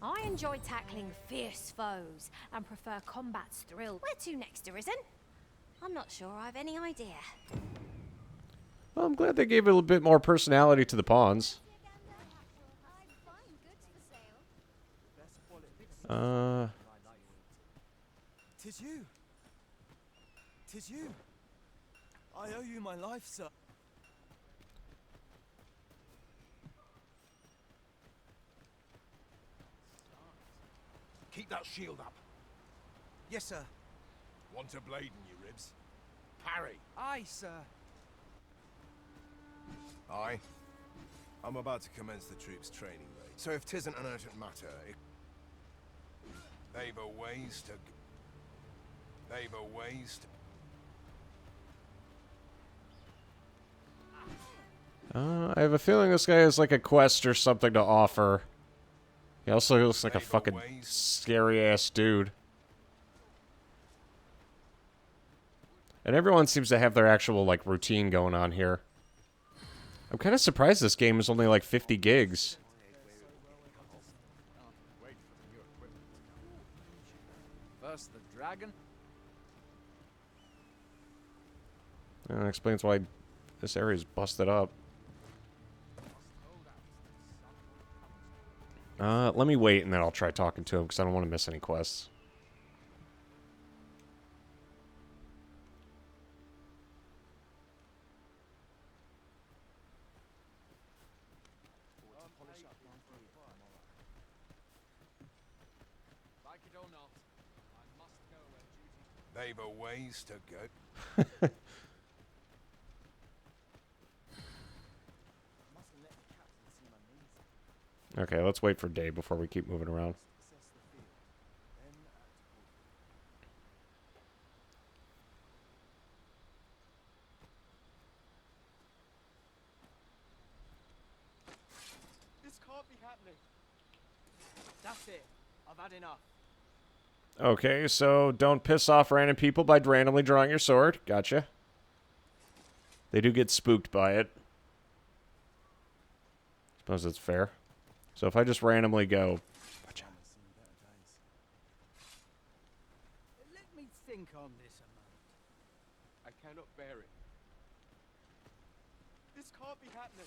I enjoy tackling fierce foes and prefer combat's thrill. Where to next, Arisen? I'm not sure I've any idea. Well, I'm glad they gave it a little bit more personality to the pawns. Tis you. Tis you. I owe you my life, sir. Keep that shield up. Yes, sir. Want a blade in your ribs? Parry. Aye, sir. Aye. I'm about to commence the troops' training rate, so if 'tisn't an urgent matter, they've a ways to... They've a ways to... I have a feeling this guy has like a quest or something to offer. He also looks like a fucking scary-ass dude. And everyone seems to have their actual, like, routine going on here. I'm kind of surprised this game is only like 50 gigs. First the dragon. That explains why this area is busted up. Let me wait and then I'll try talking to him because I don't want to miss any quests. Like it or not, I must go where duty. They've a ways to go. Okay, let's wait for day before we keep moving around. This can't be happening. That's it. I've had enough. Okay, so don't piss off random people by randomly drawing your sword. Gotcha. They do get spooked by it. Suppose that's fair. So if I just randomly go... Watch out. Let me think on this a moment. I cannot bear it. This can't be happening.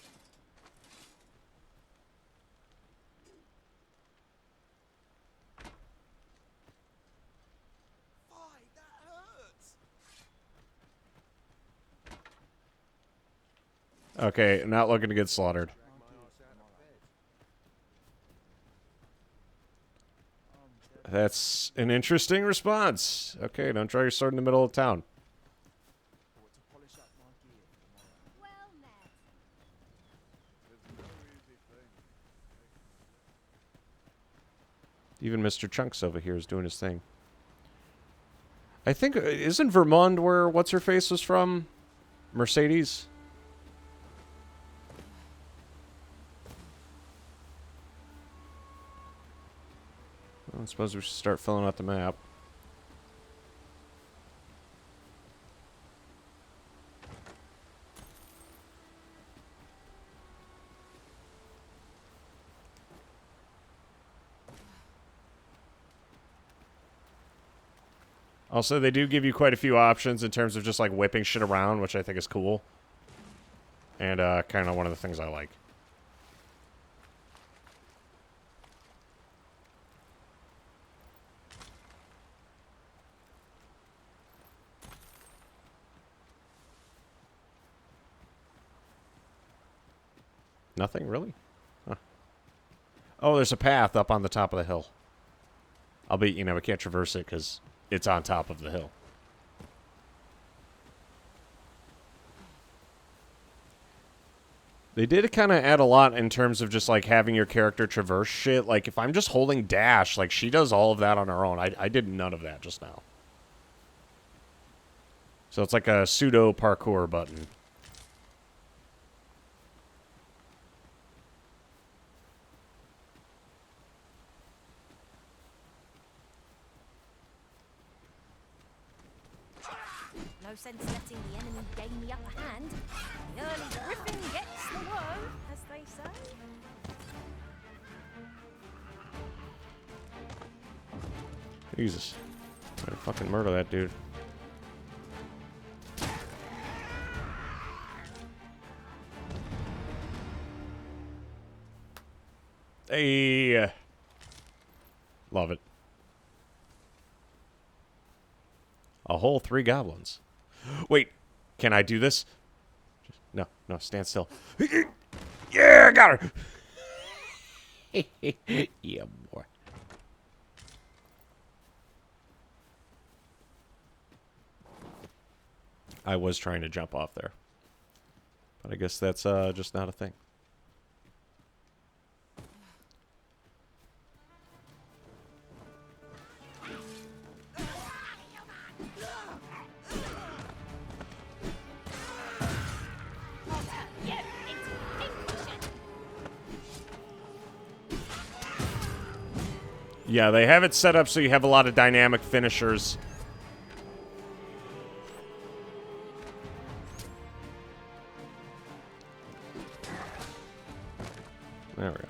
Why? That hurts. Okay, not looking to get slaughtered. That's an interesting response. Okay, don't draw your sword in the middle of town. Even Mr. Chunks over here is doing his thing. I think, isn't Vermont where What's-Her-Face was from? Mercedes? I suppose we should start filling out the map. Also, they do give you quite a few options in terms of just like whipping shit around, which I think is cool. And kind of one of the things I like. Nothing, really? Huh. Oh, there's a path up on the top of the hill. Albeit, you know, we can't traverse it because it's on top of the hill. They did kind of add a lot in terms of just, like, having your character traverse shit. Like, if I'm just holding dash, like, she does all of that on her own. I did none of that just now. So it's like a pseudo parkour button. No sense letting the enemy gain the upper hand. The early griffin gets the worm, as they say. Jesus. Better fucking murder that dude. Hey. Love it. A whole 3 goblins. Wait, can I do this? No, stand still. Yeah, got her. Yeah, boy. I was trying to jump off there. But I guess that's just not a thing. Yeah, they have it set up so you have a lot of dynamic finishers. There we go.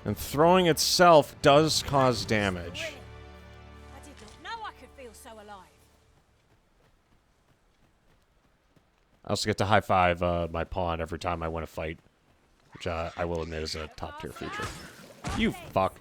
And throwing itself does cause damage. I did not know I could feel so alive. I also get to high-five my pawn every time I win a fight, which I will admit is a top-tier feature. You fuck.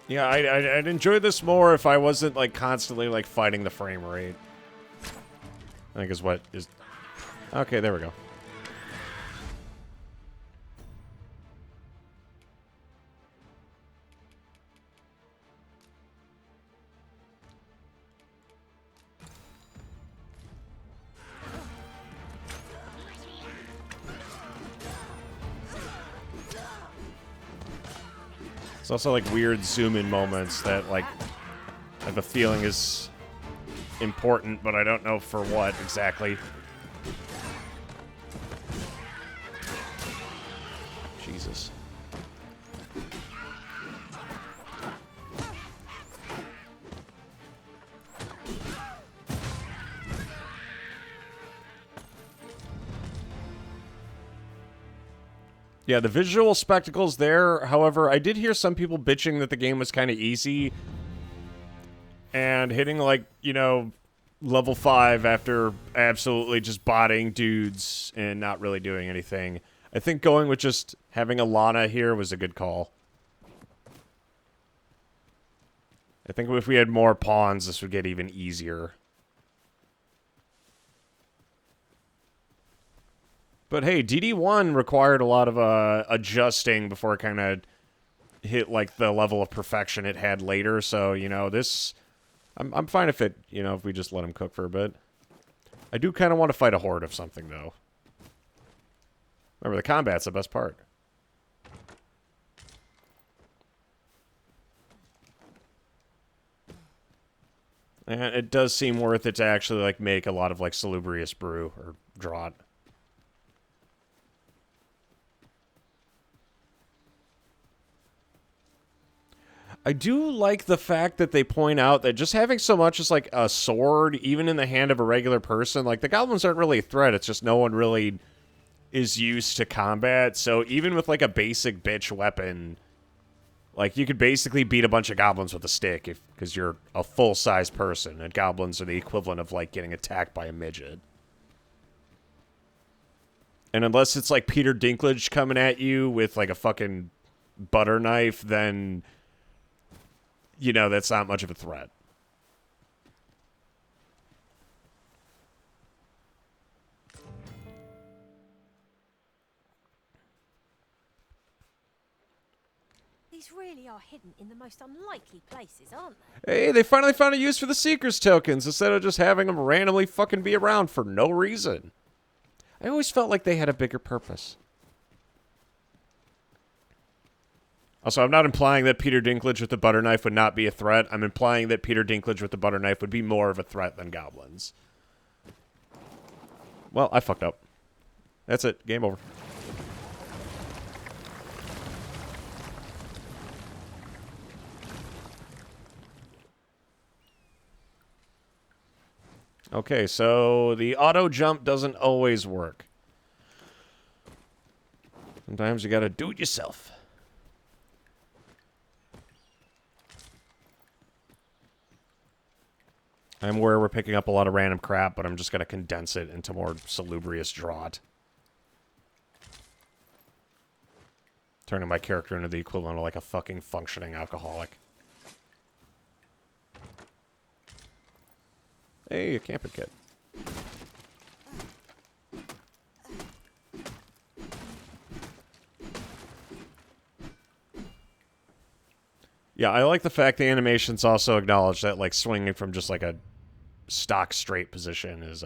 Yeah, I'd enjoy this more if I wasn't, like, constantly, like, fighting the frame rate. I think is what is... Okay, there we go. It's also, like, weird zoom-in moments that, like, I have a feeling is important, but I don't know for what exactly. Jesus. Yeah, the visual spectacle's there. However, I did hear some people bitching that the game was kind of easy. And hitting, like, you know, level 5 after absolutely just botting dudes and not really doing anything. I think going with just having a Lana here was a good call. I think if we had more pawns, this would get even easier. But hey, DD1 required a lot of adjusting before it kind of hit, like, the level of perfection it had later. So, you know, this... I'm fine if it, you know, if we just let him cook for a bit. I do kind of want to fight a horde of something, though. Remember, the combat's the best part. And it does seem worth it to actually, like, make a lot of, like, salubrious brew or draught. I do like the fact that they point out that just having so much as, like, a sword, even in the hand of a regular person, like, the goblins aren't really a threat. It's just no one really is used to combat. So even with, like, a basic bitch weapon, Like, you could basically beat a bunch of goblins with a stick because you're a full-size person, and goblins are the equivalent of, like, getting attacked by a midget. And unless it's, like, Peter Dinklage coming at you with, like, a fucking butter knife, then, you know, that's not much of a threat. These really are hidden in the most unlikely places, aren't they? Hey, they finally found a use for the Seeker's tokens instead of just having them randomly fucking be around for no reason. I always felt like they had a bigger purpose. Also, I'm not implying that Peter Dinklage with the butter knife would not be a threat. I'm implying that Peter Dinklage with the butter knife would be more of a threat than goblins. Well, I fucked up. That's it. Game over. Okay, so the auto jump doesn't always work. Sometimes you gotta do it yourself. I'm aware we're picking up a lot of random crap, but I'm just gonna condense it into more salubrious draught. Turning my character into the equivalent of like a fucking functioning alcoholic. Hey, a camping kit. Yeah, I like the fact the animations also acknowledge that, like, swinging from just, like, a stock straight position is,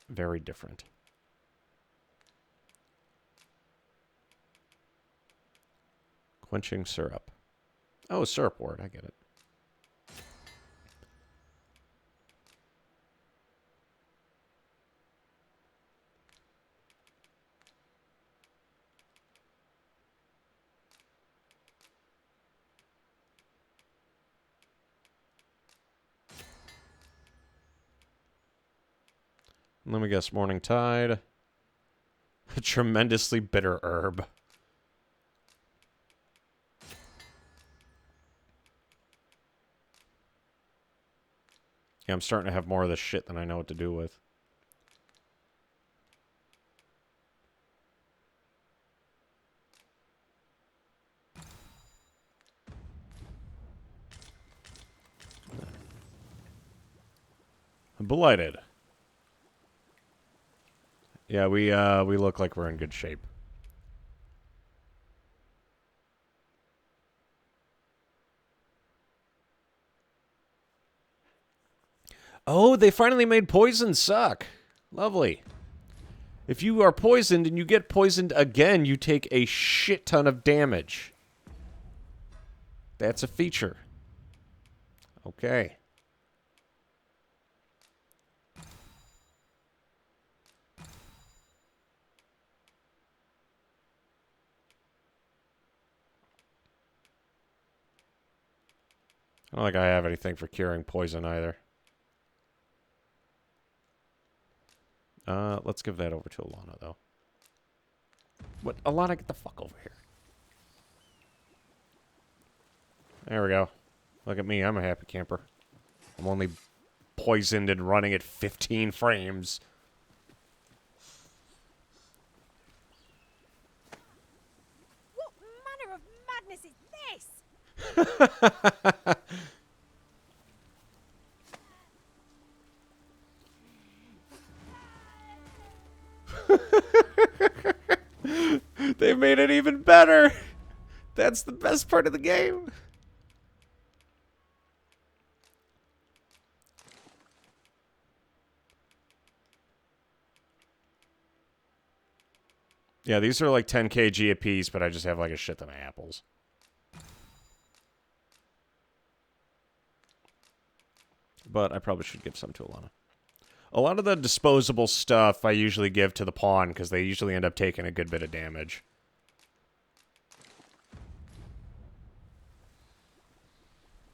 very different. Quenching syrup. Oh, syrup word, I get it. Let me guess, Morning Tide. A tremendously bitter herb. Yeah, I'm starting to have more of this shit than I know what to do with. I'm delighted. Yeah, we look like we're in good shape. Oh, they finally made poison suck. Lovely. If you are poisoned and you get poisoned again, you take a shit ton of damage. That's a feature. Okay. I don't think I have anything for curing poison either. Let's give that over to Alana, though. What? Alana, get the fuck over here. There we go. Look at me, I'm a happy camper. I'm only poisoned and running at 15 frames. What manner of madness is this? They made it even better. That's the best part of the game. Yeah, these are like 10 kg a piece, but I just have like a shit ton of apples. But I probably should give some to Alana. A lot of the disposable stuff I usually give to the pawn because they usually end up taking a good bit of damage.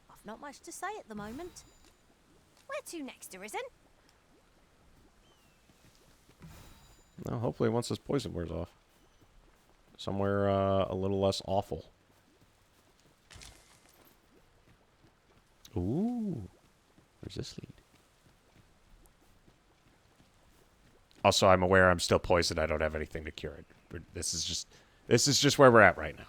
I've not much to say at the moment. Where to next, Arisen? Well, hopefully once this poison wears off. Somewhere a little less awful. Ooh. Where's this lead? Also, I'm aware I'm still poisoned. I don't have anything to cure it. This is just where we're at right now.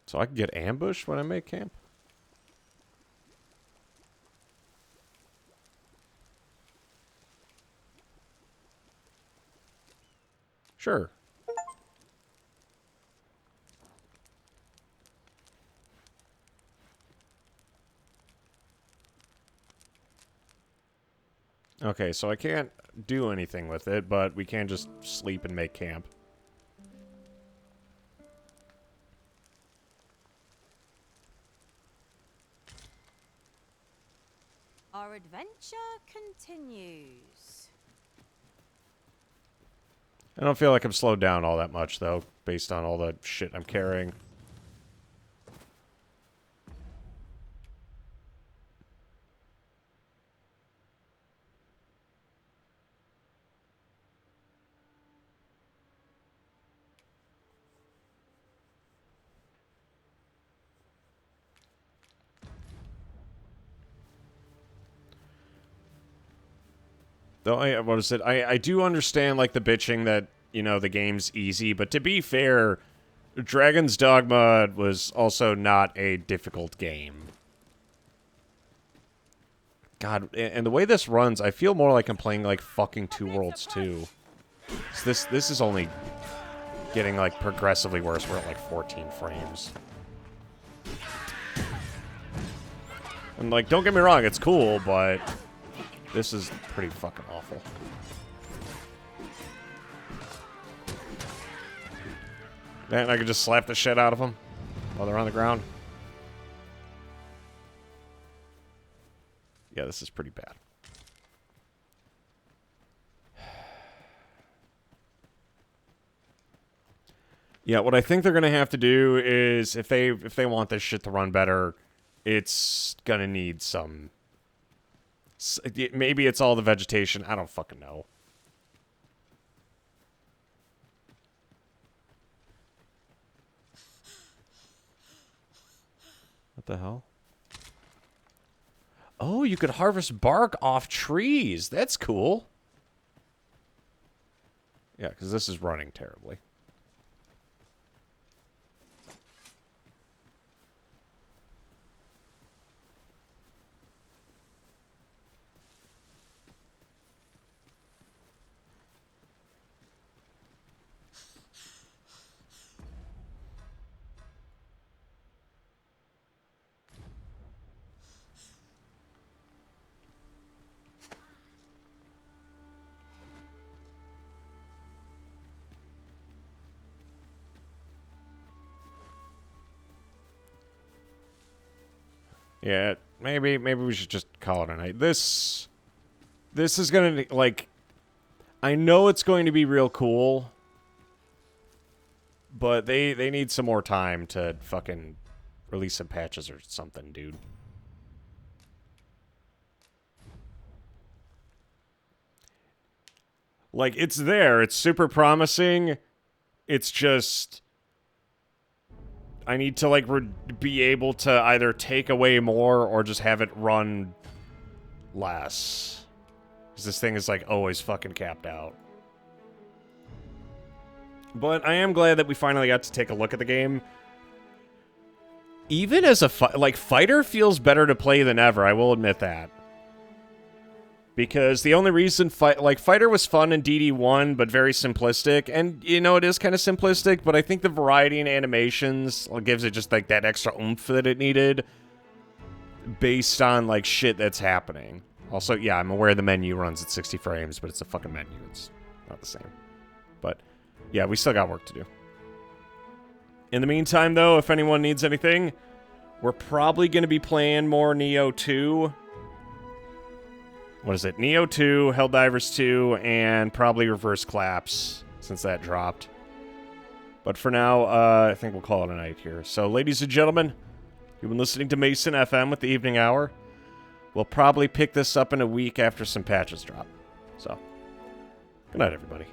So I can get ambushed when I make camp? Sure. Okay, so I can't do anything with it, but we can just sleep and make camp. Our adventure continues. I don't feel like I'm slowed down all that much, though, based on all the shit I'm carrying. Though, what is it? I do understand, like, the bitching that, you know, the game's easy, but to be fair, Dragon's Dogma was also not a difficult game. God, and the way this runs, I feel more like I'm playing, like, fucking Two Worlds 2. So this is only getting, like, progressively worse. We're at, like, 14 frames. And, like, don't get me wrong, it's cool, but this is pretty fucking awful. And I could just slap the shit out of them while they're on the ground. Yeah, this is pretty bad. Yeah, what I think they're gonna have to do is if they want this shit to run better, it's gonna need some. Maybe it's all the vegetation. I don't fucking know. What the hell? Oh, you could harvest bark off trees. That's cool. Yeah, because this is running terribly. Yeah, maybe we should just call it a night. This is gonna, like, I know it's going to be real cool, but they need some more time to fucking release some patches or something, dude. Like, it's there. It's super promising. It's just I need to, like, be able to either take away more or just have it run less. Because this thing is, like, always fucking capped out. But I am glad that we finally got to take a look at the game. Even as a fighter feels better to play than ever, I will admit that. Because the only reason fighter was fun in DD1, but very simplistic, and you know it is kind of simplistic, but I think the variety in animations gives it just like that extra oomph that it needed, based on like shit that's happening. Also, yeah, I'm aware the menu runs at 60 frames, but it's a fucking menu. It's not the same. But, yeah, we still got work to do. In the meantime, though, if anyone needs anything, we're probably going to be playing more Neo 2. What is it? Neo 2, Helldivers 2, and probably Reverse Collapse, since that dropped. But for now, I think we'll call it a night here. So, ladies and gentlemen, you've been listening to Mason FM with the Evening Hour. We'll probably pick this up in a week after some patches drop. So, good night, everybody.